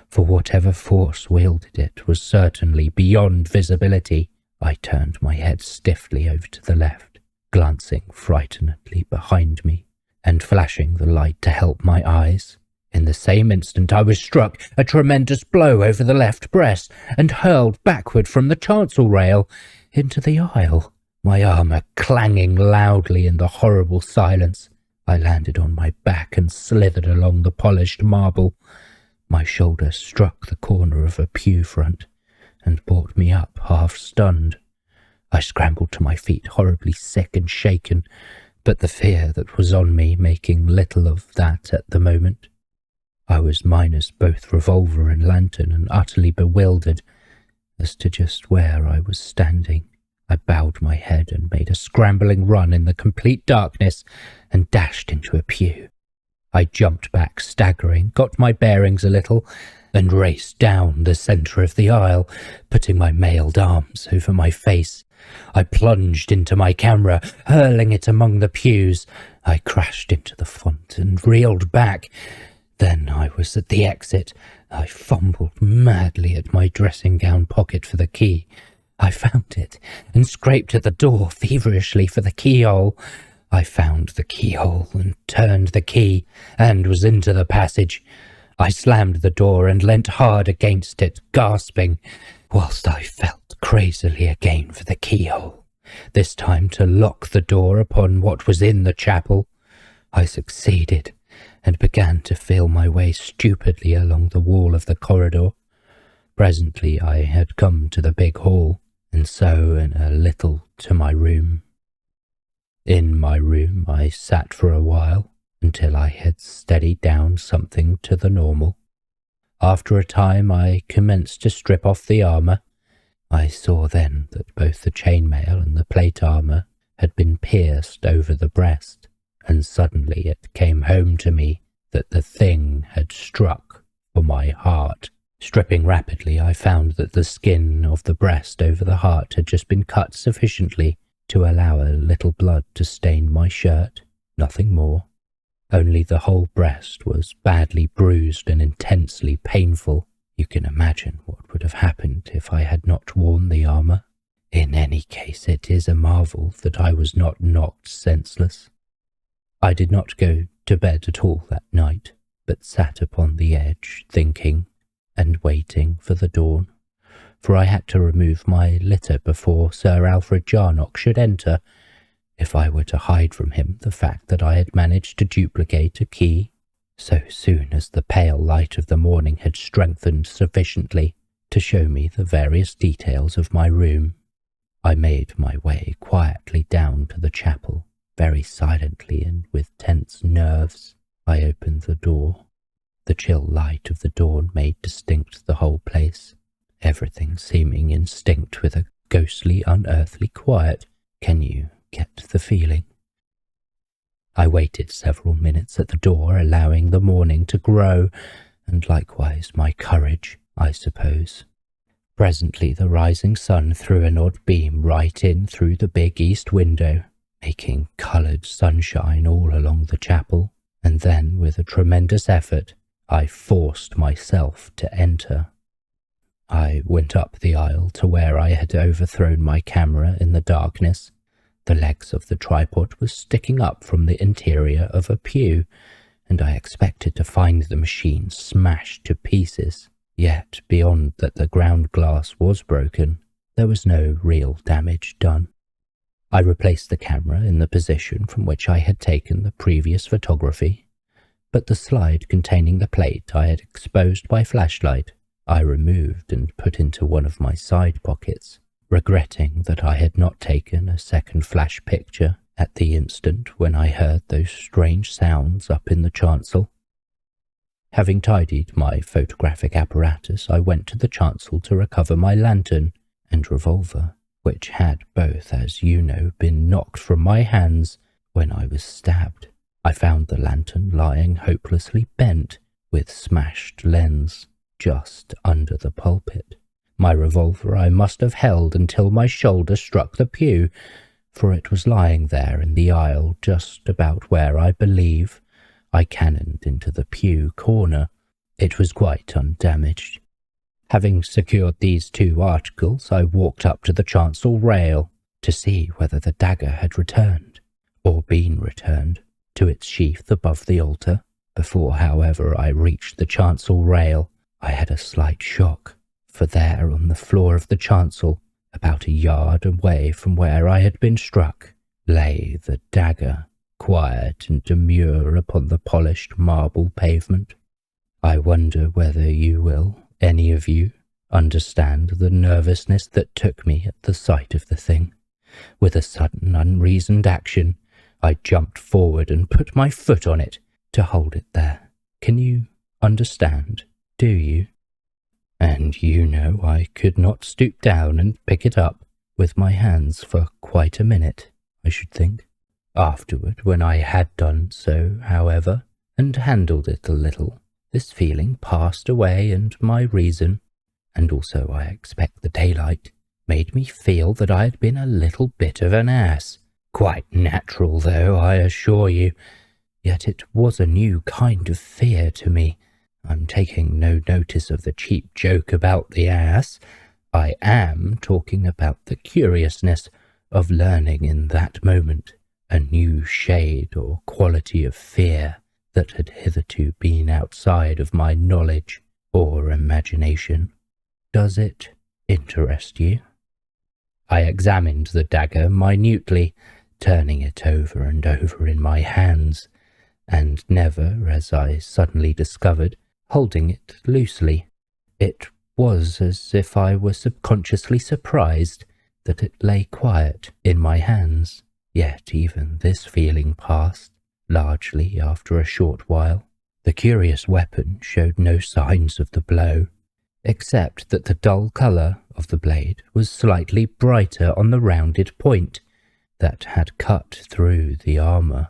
for whatever force wielded it was certainly beyond visibility. I turned my head stiffly over to the left, glancing frightenedly behind me, and flashing the light to help my eyes. In the same instant I was struck a tremendous blow over the left breast, and hurled backward from the chancel rail into the aisle, my armour clanging loudly in the horrible silence. I landed on my back and slithered along the polished marble. My shoulder struck the corner of a pew front, and brought me up half-stunned. I scrambled to my feet, horribly sick and shaken, but the fear that was on me making little of that at the moment. I was minus both revolver and lantern, and utterly bewildered as to just where I was standing. I bowed my head and made a scrambling run in the complete darkness, and dashed into a pew. I jumped back, staggering, got my bearings a little, and raced down the centre of the aisle, putting my mailed arms over my face. I plunged into my camera, hurling it among the pews. I crashed into the font and reeled back. Then I was at the exit. I fumbled madly at my dressing-gown pocket for the key. I found it, and scraped at the door feverishly for the keyhole. I found the keyhole and turned the key, and was into the passage. I slammed the door and leant hard against it, gasping, whilst I felt crazily again for the keyhole. this time to lock the door upon what was in the chapel. I succeeded, and began to feel my way stupidly along the wall of the corridor. Presently I had come to the big hall, and so in a little to my room. In my room I sat for a while, until I had steadied down something to the normal. After a time I commenced to strip off the armour. I saw then that both the chainmail and the plate armour had been pierced over the breast, and suddenly it came home to me that the thing had struck for my heart. Stripping rapidly, I found that the skin of the breast over the heart had just been cut sufficiently to allow a little blood to stain my shirt, nothing more. Only the whole breast was badly bruised and intensely painful. You can imagine what would have happened if I had not worn the armour. In any case, it is a marvel that I was not knocked senseless. I did not go to bed at all that night, but sat upon the edge, thinking and waiting for the dawn, for I had to remove my litter before Sir Alfred Jarnock should enter, if I were to hide from him the fact that I had managed to duplicate a key. So soon as the pale light of the morning had strengthened sufficiently to show me the various details of my room, I made my way quietly down to the chapel. Very silently and with tense nerves, I opened the door. The chill light of the dawn made distinct the whole place, everything seeming instinct with a ghostly, unearthly quiet. Can you get the feeling? I waited several minutes at the door, allowing the morning to grow, and likewise my courage, I suppose. Presently the rising sun threw an odd beam right in through the big east window, making coloured sunshine all along the chapel, and then, with a tremendous effort, I forced myself to enter. I went up the aisle to where I had overthrown my camera in the darkness. The legs of the tripod were sticking up from the interior of a pew, and I expected to find the machine smashed to pieces. Yet, beyond that the ground glass was broken, there was no real damage done. I replaced the camera in the position from which I had taken the previous photography, but the slide containing the plate I had exposed by flashlight I removed and put into one of my side pockets, regretting that I had not taken a second flash picture at the instant when I heard those strange sounds up in the chancel. Having tidied my photographic apparatus, I went to the chancel to recover my lantern and revolver, which had both, as you know, been knocked from my hands when I was stabbed. I found the lantern lying hopelessly bent, with smashed lens, just under the pulpit. My revolver I must have held until my shoulder struck the pew, for it was lying there in the aisle just about where I believe I cannoned into the pew corner. It was quite undamaged. Having secured these two articles, I walked up to the chancel rail to see whether the dagger had returned, or been returned, to its sheath above the altar. Before, however, I reached the chancel rail, I had a slight shock, for there on the floor of the chancel, about a yard away from where I had been struck, lay the dagger, quiet and demure upon the polished marble pavement. I wonder whether you will, any of you, understand the nervousness that took me at the sight of the thing. With a sudden, unreasoned action, I jumped forward and put my foot on it to hold it there. Can you understand? Do you? And you know I could not stoop down and pick it up with my hands for quite a minute, I should think. Afterward, when I had done so, however, and handled it a little, this feeling passed away, and my reason, and also I expect the daylight, made me feel that I had been a little bit of an ass. Quite natural, though, I assure you. Yet it was a new kind of fear to me. I'm taking no notice of the cheap joke about the ass. I am talking about the curiousness of learning in that moment a new shade or quality of fear that had hitherto been outside of my knowledge or imagination. Does it interest you? I examined the dagger minutely, turning it over and over in my hands, and never, as I suddenly discovered, holding it loosely. It was as if I were subconsciously surprised that it lay quiet in my hands, yet even this feeling passed, largely after a short while. The curious weapon showed no signs of the blow, except that the dull colour of the blade was slightly brighter on the rounded point that had cut through the armour.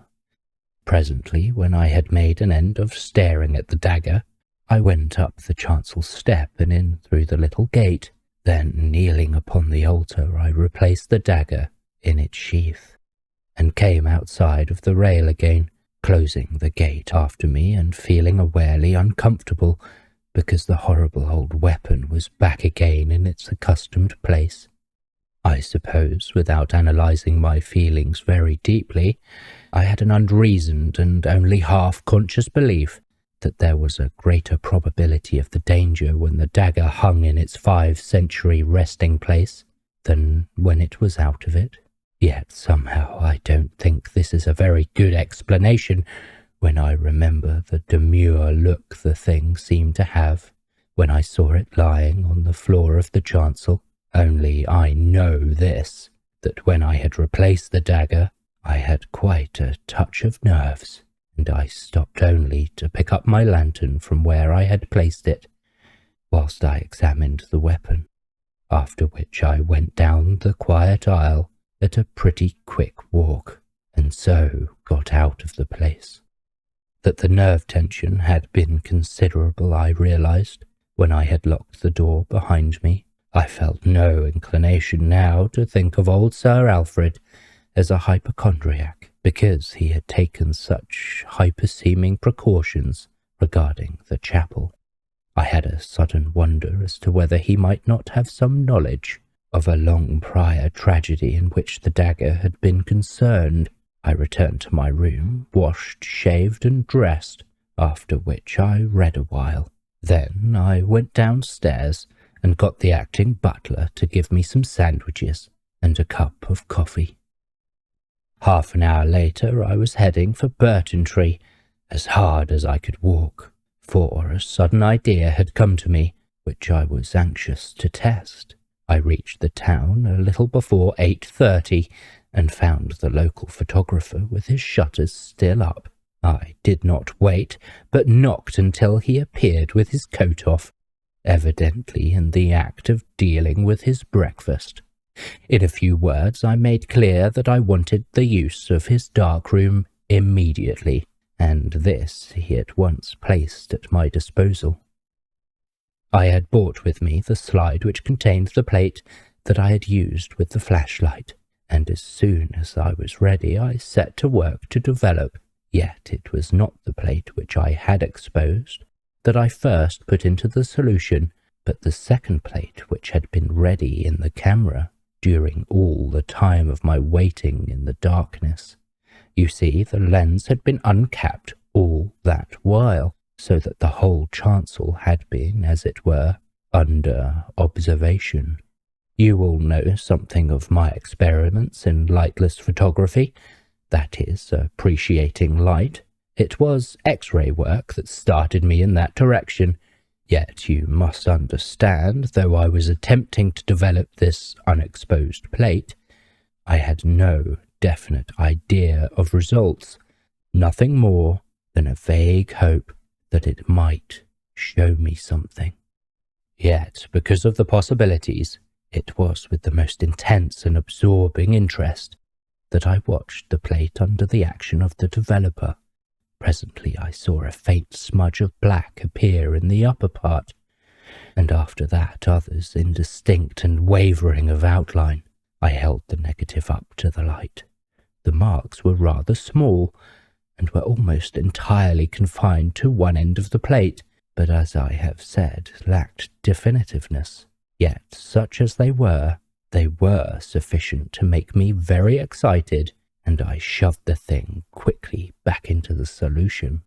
Presently, when I had made an end of staring at the dagger, I went up the chancel step and in through the little gate. Then, kneeling upon the altar, I replaced the dagger in its sheath, and came outside of the rail again, closing the gate after me and feeling awarely uncomfortable because the horrible old weapon was back again in its accustomed place. I suppose, without analysing my feelings very deeply, I had an unreasoned and only half-conscious belief that there was a greater probability of the danger when the dagger hung in its 5th-century resting place than when it was out of it. Yet somehow I don't think this is a very good explanation when I remember the demure look the thing seemed to have when I saw it lying on the floor of the chancel. Only I know this, that when I had replaced the dagger, I had quite a touch of nerves, and I stopped only to pick up my lantern from where I had placed it, whilst I examined the weapon, after which I went down the quiet aisle at a pretty quick walk, and so got out of the place. That the nerve tension had been considerable I realised when I had locked the door behind me. I felt no inclination now to think of old Sir Alfred as a hypochondriac, because he had taken such hyper-seeming precautions regarding the chapel. I had a sudden wonder as to whether he might not have some knowledge of a long prior tragedy in which the dagger had been concerned. I returned to my room, washed, shaved, and dressed, after which I read a while. Then I went downstairs and got the acting butler to give me some sandwiches and a cup of coffee. Half an hour later I was heading for Burtontree, as hard as I could walk, for a sudden idea had come to me, which I was anxious to test. I reached the town a little before 8:30 and found the local photographer with his shutters still up. I did not wait, but knocked until he appeared with his coat off, evidently in the act of dealing with his breakfast. In a few words I made clear that I wanted the use of his dark room immediately, and this he at once placed at my disposal. I had brought with me the slide which contained the plate that I had used with the flashlight, and as soon as I was ready I set to work to develop. Yet it was not the plate which I had exposed that I first put into the solution, but the second plate which had been ready in the camera during all the time of my waiting in the darkness. You see, the lens had been uncapped all that while, so that the whole chancel had been, as it were, under observation. You all know something of my experiments in lightless photography, that is, appreciating light. It was X-ray work that started me in that direction, yet you must understand, though I was attempting to develop this unexposed plate, I had no definite idea of results, nothing more than a vague hope that it might show me something. Yet, because of the possibilities, it was with the most intense and absorbing interest that I watched the plate under the action of the developer. Presently I saw a faint smudge of black appear in the upper part, and after that others indistinct and wavering of outline. I held the negative up to the light. The marks were rather small, and were almost entirely confined to one end of the plate, but as I have said, lacked definitiveness. Yet, such as they were sufficient to make me very excited, and I shoved the thing quickly back into the solution.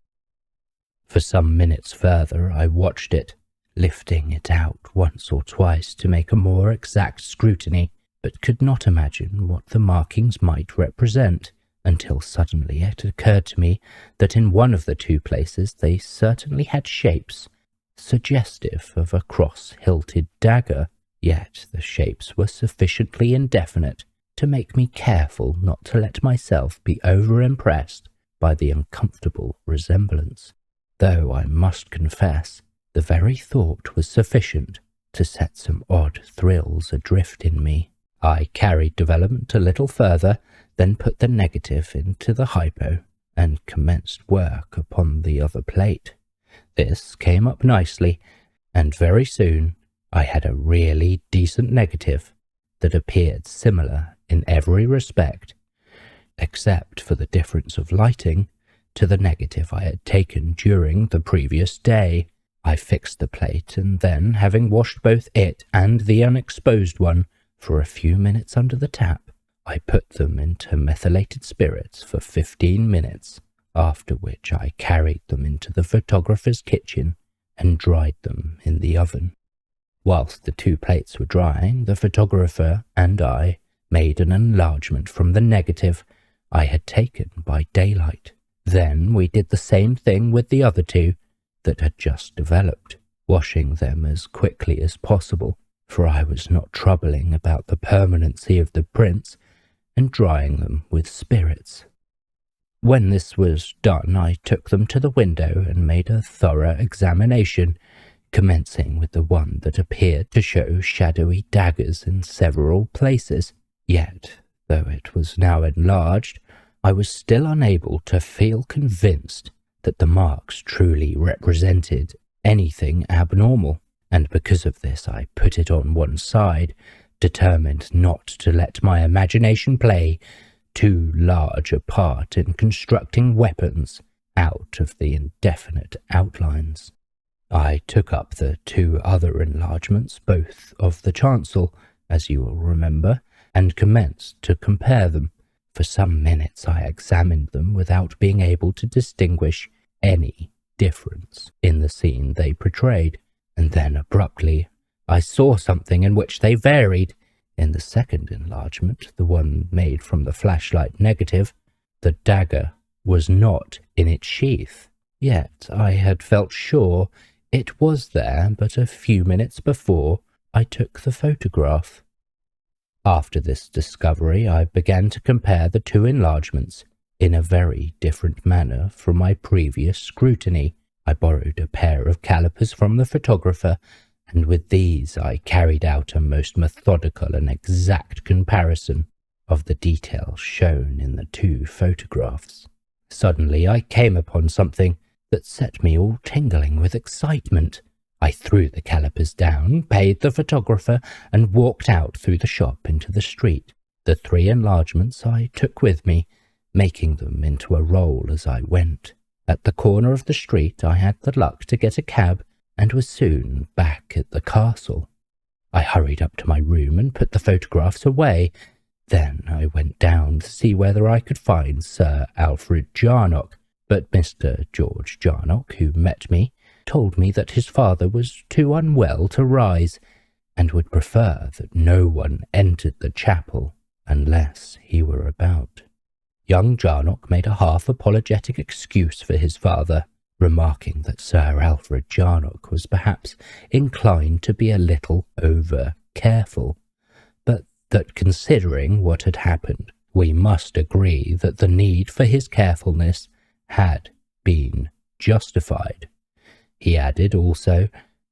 For some minutes further I watched it, lifting it out once or twice to make a more exact scrutiny, but could not imagine what the markings might represent, until suddenly it occurred to me that in one of the two places they certainly had shapes suggestive of a cross-hilted dagger, yet the shapes were sufficiently indefinite to make me careful not to let myself be over-impressed by the uncomfortable resemblance, though I must confess the very thought was sufficient to set some odd thrills adrift in me. I carried development a little further, then put the negative into the hypo and commenced work upon the other plate. This came up nicely, and very soon I had a really decent negative that appeared similar in every respect, except for the difference of lighting, to the negative I had taken during the previous day. I fixed the plate, and then, having washed both it and the unexposed one for a few minutes under the tap, I put them into methylated spirits for 15 minutes, after which I carried them into the photographer's kitchen and dried them in the oven. Whilst the two plates were drying, the photographer and I made an enlargement from the negative I had taken by daylight. Then we did the same thing with the other two that had just developed, washing them as quickly as possible, for I was not troubling about the permanency of the prints, and drying them with spirits. When this was done, I took them to the window and made a thorough examination, commencing with the one that appeared to show shadowy daggers in several places. Yet, though it was now enlarged, I was still unable to feel convinced that the marks truly represented anything abnormal, and because of this I put it on one side, determined not to let my imagination play too large a part in constructing weapons out of the indefinite outlines. I took up the two other enlargements, both of the chancel, as you will remember, and commenced to compare them. For some minutes I examined them without being able to distinguish any difference in the scene they portrayed, and then abruptly I saw something in which they varied. In the second enlargement, the one made from the flashlight negative, the dagger was not in its sheath, yet I had felt sure it was there but a few minutes before I took the photograph. After this discovery, I began to compare the two enlargements in a very different manner from my previous scrutiny. I borrowed a pair of calipers from the photographer, and with these I carried out a most methodical and exact comparison of the details shown in the two photographs. Suddenly I came upon something that set me all tingling with excitement. I threw the calipers down, paid the photographer, and walked out through the shop into the street. The three enlargements I took with me, making them into a roll as I went. At the corner of the street I had the luck to get a cab, and was soon back at the castle. I hurried up to my room and put the photographs away. Then I went down to see whether I could find Sir Alfred Jarnock, but Mr. George Jarnock, who met me, told me that his father was too unwell to rise, and would prefer that no one entered the chapel unless he were about. Young Jarnock made a half-apologetic excuse for his father, remarking that Sir Alfred Jarnock was perhaps inclined to be a little over-careful, but that considering what had happened, we must agree that the need for his carefulness had been justified. He added also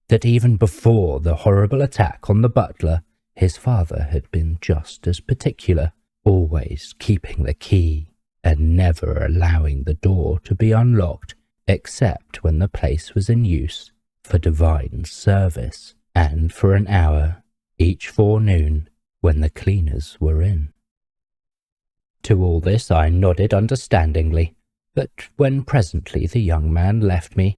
that even before the horrible attack on the butler, his father had been just as particular, always keeping the key and never allowing the door to be unlocked except when the place was in use for divine service, and for an hour each forenoon when the cleaners were in. To all this I nodded understandingly, but when presently the young man left me,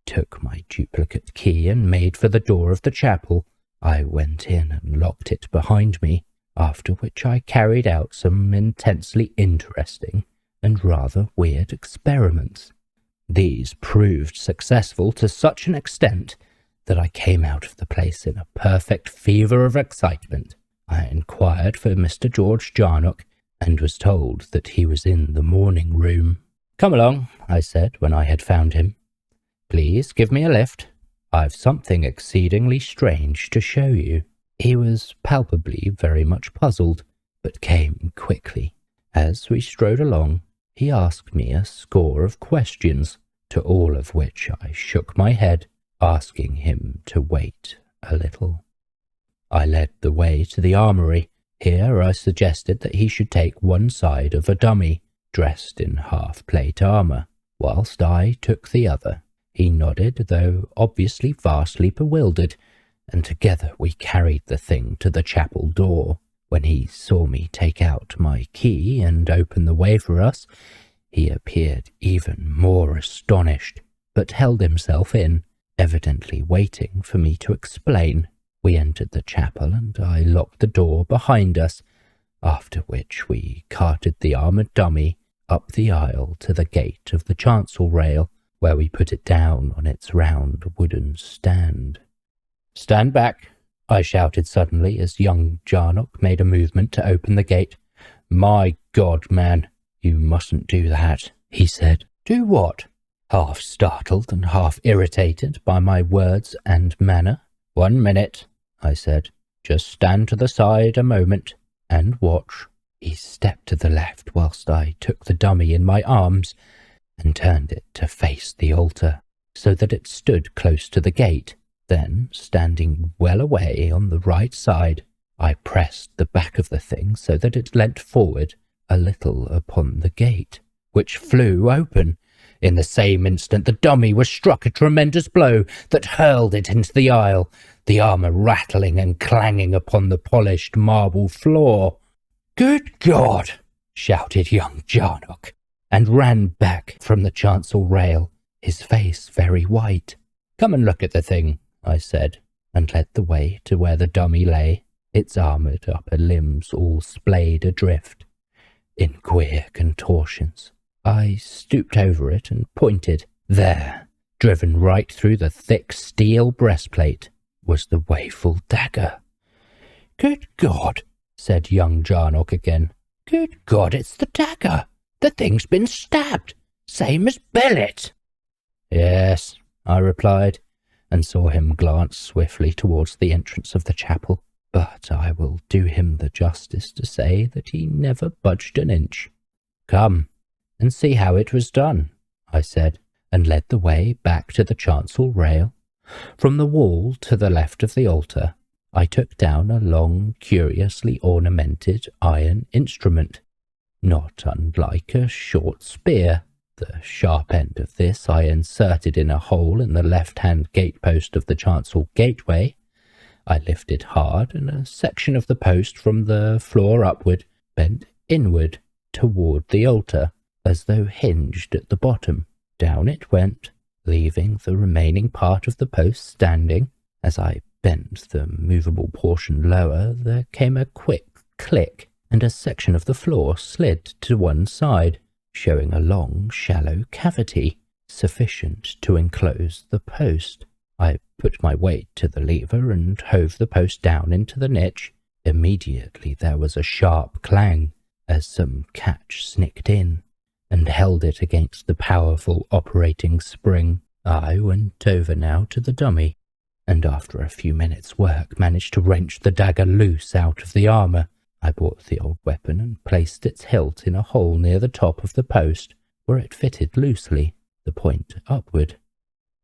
took my duplicate key and made for the door of the chapel, I went in and locked it behind me, after which I carried out some intensely interesting and rather weird experiments. These proved successful to such an extent that I came out of the place in a perfect fever of excitement. I inquired for Mr. George Jarnock, and was told that he was in the morning room. "Come along," I said when I had found him. "Please give me a lift. I've something exceedingly strange to show you." He was palpably very much puzzled, but came quickly. As we strode along, he asked me a score of questions, to all of which I shook my head, asking him to wait a little. I led the way to the armoury. Here I suggested that he should take one side of a dummy, dressed in half-plate armour, whilst I took the other. He nodded, though obviously vastly bewildered, and together we carried the thing to the chapel door. When he saw me take out my key and open the way for us, he appeared even more astonished, but held himself in, evidently waiting for me to explain. We entered the chapel, and I locked the door behind us, after which we carted the armoured dummy up the aisle to the gate of the chancel rail, where we put it down on its round wooden stand. "Stand back," I shouted suddenly as young Jarnock made a movement to open the gate. "My God, man, you mustn't do that," he said. "Do what?" Half startled and half irritated by my words and manner. "1 minute," I said. "Just stand to the side a moment and watch." He stepped to the left whilst I took the dummy in my arms and turned it to face the altar, so that it stood close to the gate. Then, standing well away on the right side, I pressed the back of the thing so that it leant forward a little upon the gate, which flew open. In the same instant the dummy was struck a tremendous blow that hurled it into the aisle, the armour rattling and clanging upon the polished marble floor. "Good God!" shouted young Jarnock, and ran back from the chancel rail, his face very white. "Come and look at the thing," I said, and led the way to where the dummy lay, its armoured upper limbs all splayed adrift in queer contortions. I stooped over it and pointed. There, driven right through the thick steel breastplate, was the waeful dagger. "Good God," said young Jarnock again. "Good God, it's the dagger. The thing's been stabbed, same as Bellet." "Yes," I replied, and saw him glance swiftly towards the entrance of the chapel, but I will do him the justice to say that he never budged an inch. "Come and see how it was done," I said, and led the way back to the chancel rail. From the wall to the left of the altar, I took down a long, curiously ornamented iron instrument, not unlike a short spear. The sharp end of this I inserted in a hole in the left-hand gatepost of the chancel gateway. I lifted hard, and a section of the post from the floor upward bent inward toward the altar, as though hinged at the bottom. Down it went, leaving the remaining part of the post standing. As I bent the movable portion lower, there came a quick click, and a section of the floor slid to one side, showing a long, shallow cavity, sufficient to enclose the post. I put my weight to the lever and hove the post down into the niche. Immediately there was a sharp clang, as some catch snicked in, and held it against the powerful operating spring. I went over now to the dummy, and after a few minutes' work managed to wrench the dagger loose out of the armour. I brought the old weapon and placed its hilt in a hole near the top of the post, where it fitted loosely, the point upward.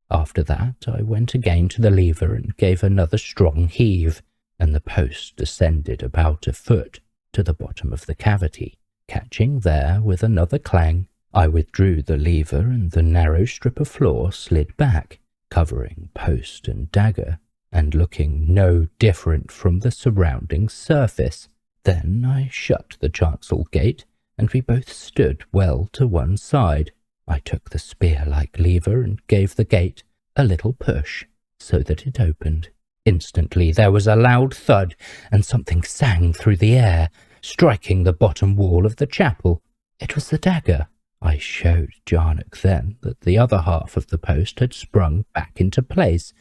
After that I went again to the lever and gave another strong heave, and the post descended about a foot to the bottom of the cavity. Catching there with another clang, I withdrew the lever, and the narrow strip of floor slid back, covering post and dagger, and looking no different from the surrounding surface. Then I shut the chancel gate, and we both stood well to one side. I took the spear-like lever and gave the gate a little push, so that it opened. Instantly there was a loud thud, and something sang through the air, striking the bottom wall of the chapel. It was the dagger. I showed Jarnock then that the other half of the post had sprung back into place,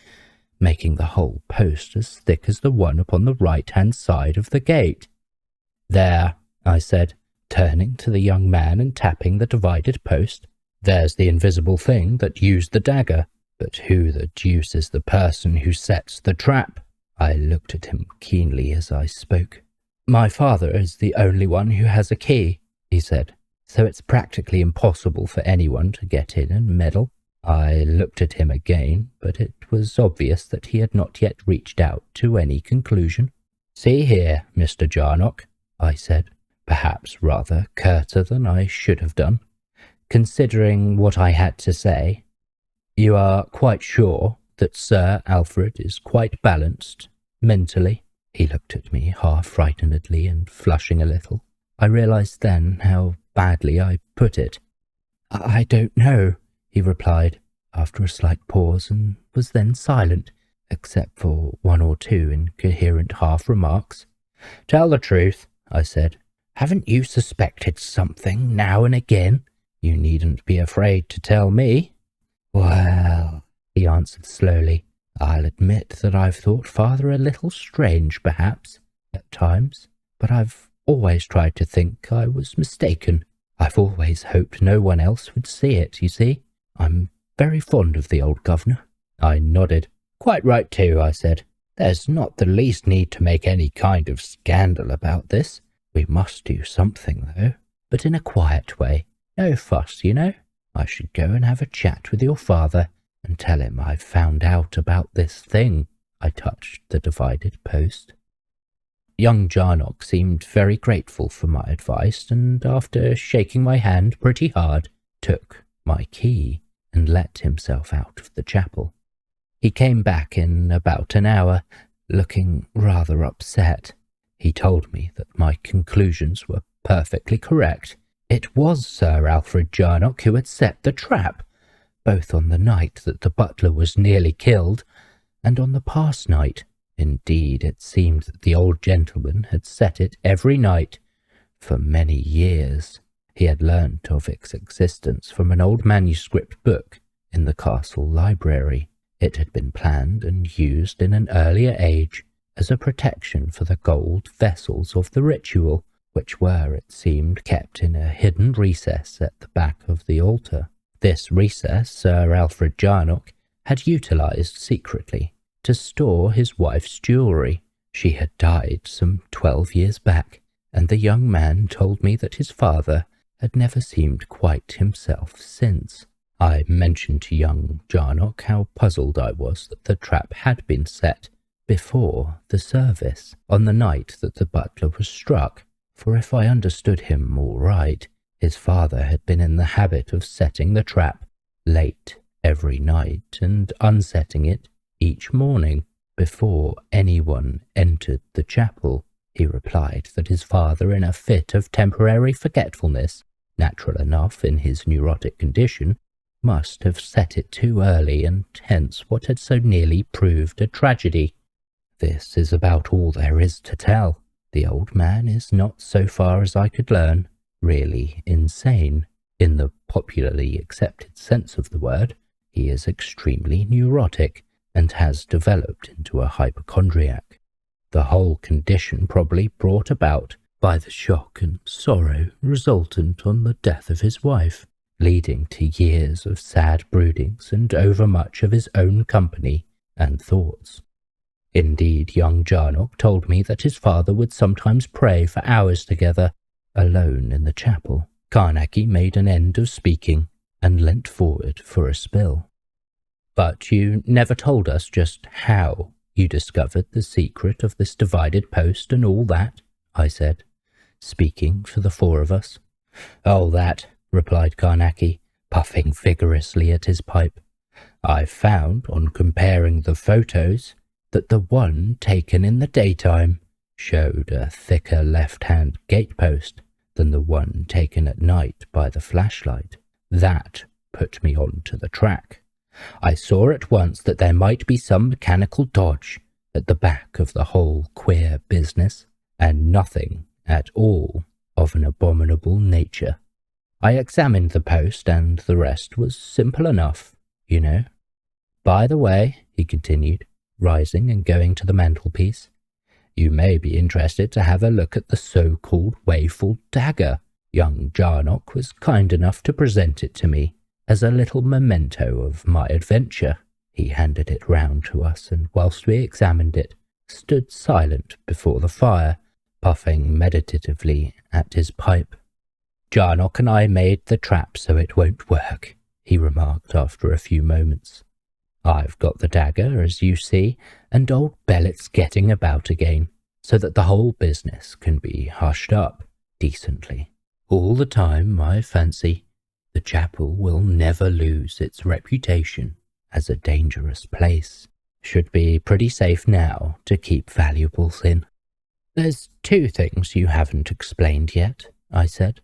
making the whole post as thick as the one upon the right-hand side of the gate. "There," I said, turning to the young man and tapping the divided post. "There's the invisible thing that used the dagger. But who the deuce is the person who sets the trap?" I looked at him keenly as I spoke. "My father is the only one who has a key," he said, "so it's practically impossible for anyone to get in and meddle." I looked at him again, but it was obvious that he had not yet reached out to any conclusion. "See here, Mr. Jarnock," I said, perhaps rather curter than I should have done, considering what I had to say. "You are quite sure that Sir Alfred is quite balanced, mentally?" He looked at me half-frightenedly and flushing a little. I realized then how badly I put it. "I don't know," he replied, after a slight pause, and was then silent, except for one or two incoherent half-remarks. "Tell the truth," I said. "Haven't you suspected something now and again? You needn't be afraid to tell me." "Well," he answered slowly, "I'll admit that I've thought Father a little strange, perhaps, at times, but I've always tried to think I was mistaken. I've always hoped no one else would see it, you see. I'm very fond of the old governor." I nodded. "Quite right too," I said. "There's not the least need to make any kind of scandal about this. We must do something, though, but in a quiet way. No fuss, you know. I should go and have a chat with your father and tell him I've found out about this thing." I touched the divided post. Young Jarnock seemed very grateful for my advice, and after shaking my hand pretty hard, took my key and let himself out of the chapel. He came back in about an hour, looking rather upset. He told me that my conclusions were perfectly correct. It was Sir Alfred Jarnock who had set the trap, both on the night that the butler was nearly killed, and on the past night. Indeed, it seemed that the old gentleman had set it every night for many years. He had learnt of its existence from an old manuscript book in the castle library. It had been planned and used in an earlier age as a protection for the gold vessels of the ritual, which were, it seemed, kept in a hidden recess at the back of the altar. This recess Sir Alfred Jarnock had utilised secretly to store his wife's jewellery. She had died some 12 years back, and the young man told me that his father had never seemed quite himself since. I mentioned to young Jarnock how puzzled I was that the trap had been set before the service, on the night that the butler was struck, for if I understood him all right, his father had been in the habit of setting the trap late every night and unsetting it each morning before anyone entered the chapel. He replied that his father, in a fit of temporary forgetfulness, natural enough in his neurotic condition, must have set it too early, and hence what had so nearly proved a tragedy. This is about all there is to tell. The old man is not, so far as I could learn, really insane. In the popularly accepted sense of the word, he is extremely neurotic and has developed into a hypochondriac. The whole condition probably brought about by the shock and sorrow resultant on the death of his wife, leading to years of sad broodings and overmuch of his own company and thoughts. Indeed, young Jarnock told me that his father would sometimes pray for hours together, alone in the chapel. Carnacki made an end of speaking and leant forward for a spill. "But you never told us just how you discovered the secret of this divided post and all that," I said, speaking for the four of us. "Oh, that," replied Carnacki, puffing vigorously at his pipe. "I found, on comparing the photos, that the one taken in the daytime showed a thicker left-hand gatepost than the one taken at night by the flashlight. That put me on to the track. I saw at once that there might be some mechanical dodge at the back of the whole queer business, and nothing at all of an abominable nature. I examined the post, and the rest was simple enough, you know. By the way," he continued, rising and going to the mantelpiece. "You may be interested to have a look at the so-called Wayful dagger. Young Jarnock was kind enough to present it to me as a little memento of my adventure." He handed it round to us, and whilst we examined it, stood silent before the fire, puffing meditatively at his pipe. "Jarnock and I made the trap so it won't work," he remarked after a few moments. "I've got the dagger, as you see, and old Bellet's getting about again, so that the whole business can be hushed up decently. All the time, I fancy, the chapel will never lose its reputation as a dangerous place. Should be pretty safe now to keep valuables in." "There's two things you haven't explained yet," I said.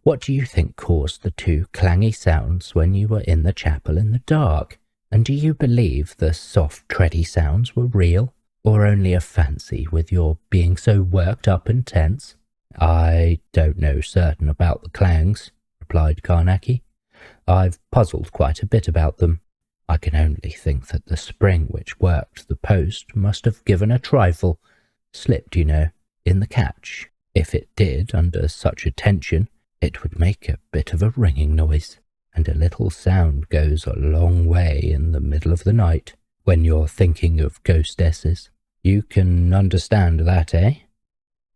"What do you think caused the two clangy sounds when you were in the chapel in the dark? And do you believe the soft, tready sounds were real, or only a fancy with your being so worked up and tense?" "I don't know certain about the clangs," replied Carnacki. "I've puzzled quite a bit about them. I can only think that the spring which worked the post must have given a trifle, slipped, you know, in the catch. If it did, under such a tension, it would make a bit of a ringing noise, and a little sound goes a long way in the middle of the night when you're thinking of ghostesses. You can understand that, eh?"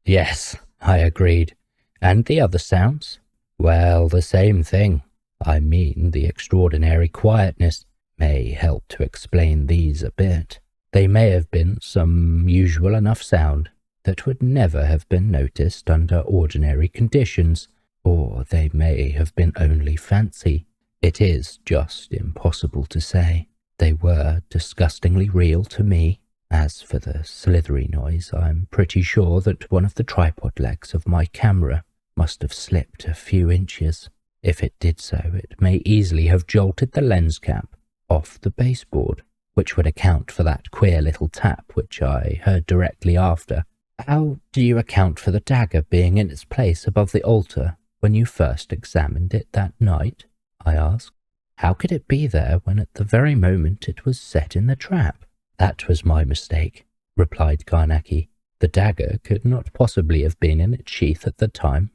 "Yes," I agreed. "And the other sounds?" "Well, the same thing. I mean, the extraordinary quietness may help to explain these a bit. They may have been some usual enough sound that would never have been noticed under ordinary conditions, or they may have been only fancy. It is just impossible to say. They were disgustingly real to me. As for the slithery noise, I'm pretty sure that one of the tripod legs of my camera must have slipped a few inches. If it did so, it may easily have jolted the lens cap off the baseboard, which would account for that queer little tap which I heard directly after." "How do you account for the dagger being in its place above the altar when you first examined it that night?" I asked. "How could it be there when at the very moment it was set in the trap?" "That was my mistake," replied Carnacki. "The dagger could not possibly have been in its sheath at the time,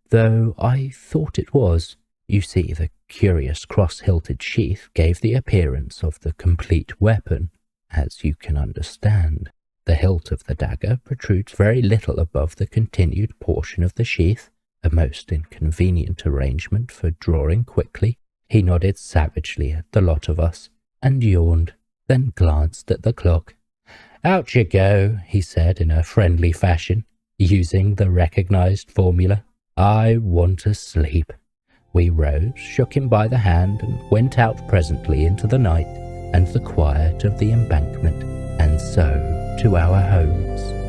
though I thought it was. You see, the curious cross-hilted sheath gave the appearance of the complete weapon, as you can understand. The hilt of the dagger protrudes very little above the continued portion of the sheath, a most inconvenient arrangement for drawing quickly." He nodded savagely at the lot of us, and yawned, then glanced at the clock. "Out you go," he said in a friendly fashion, using the recognized formula. "I want to sleep." We rose, shook him by the hand, and went out presently into the night and the quiet of the embankment, and so to our homes.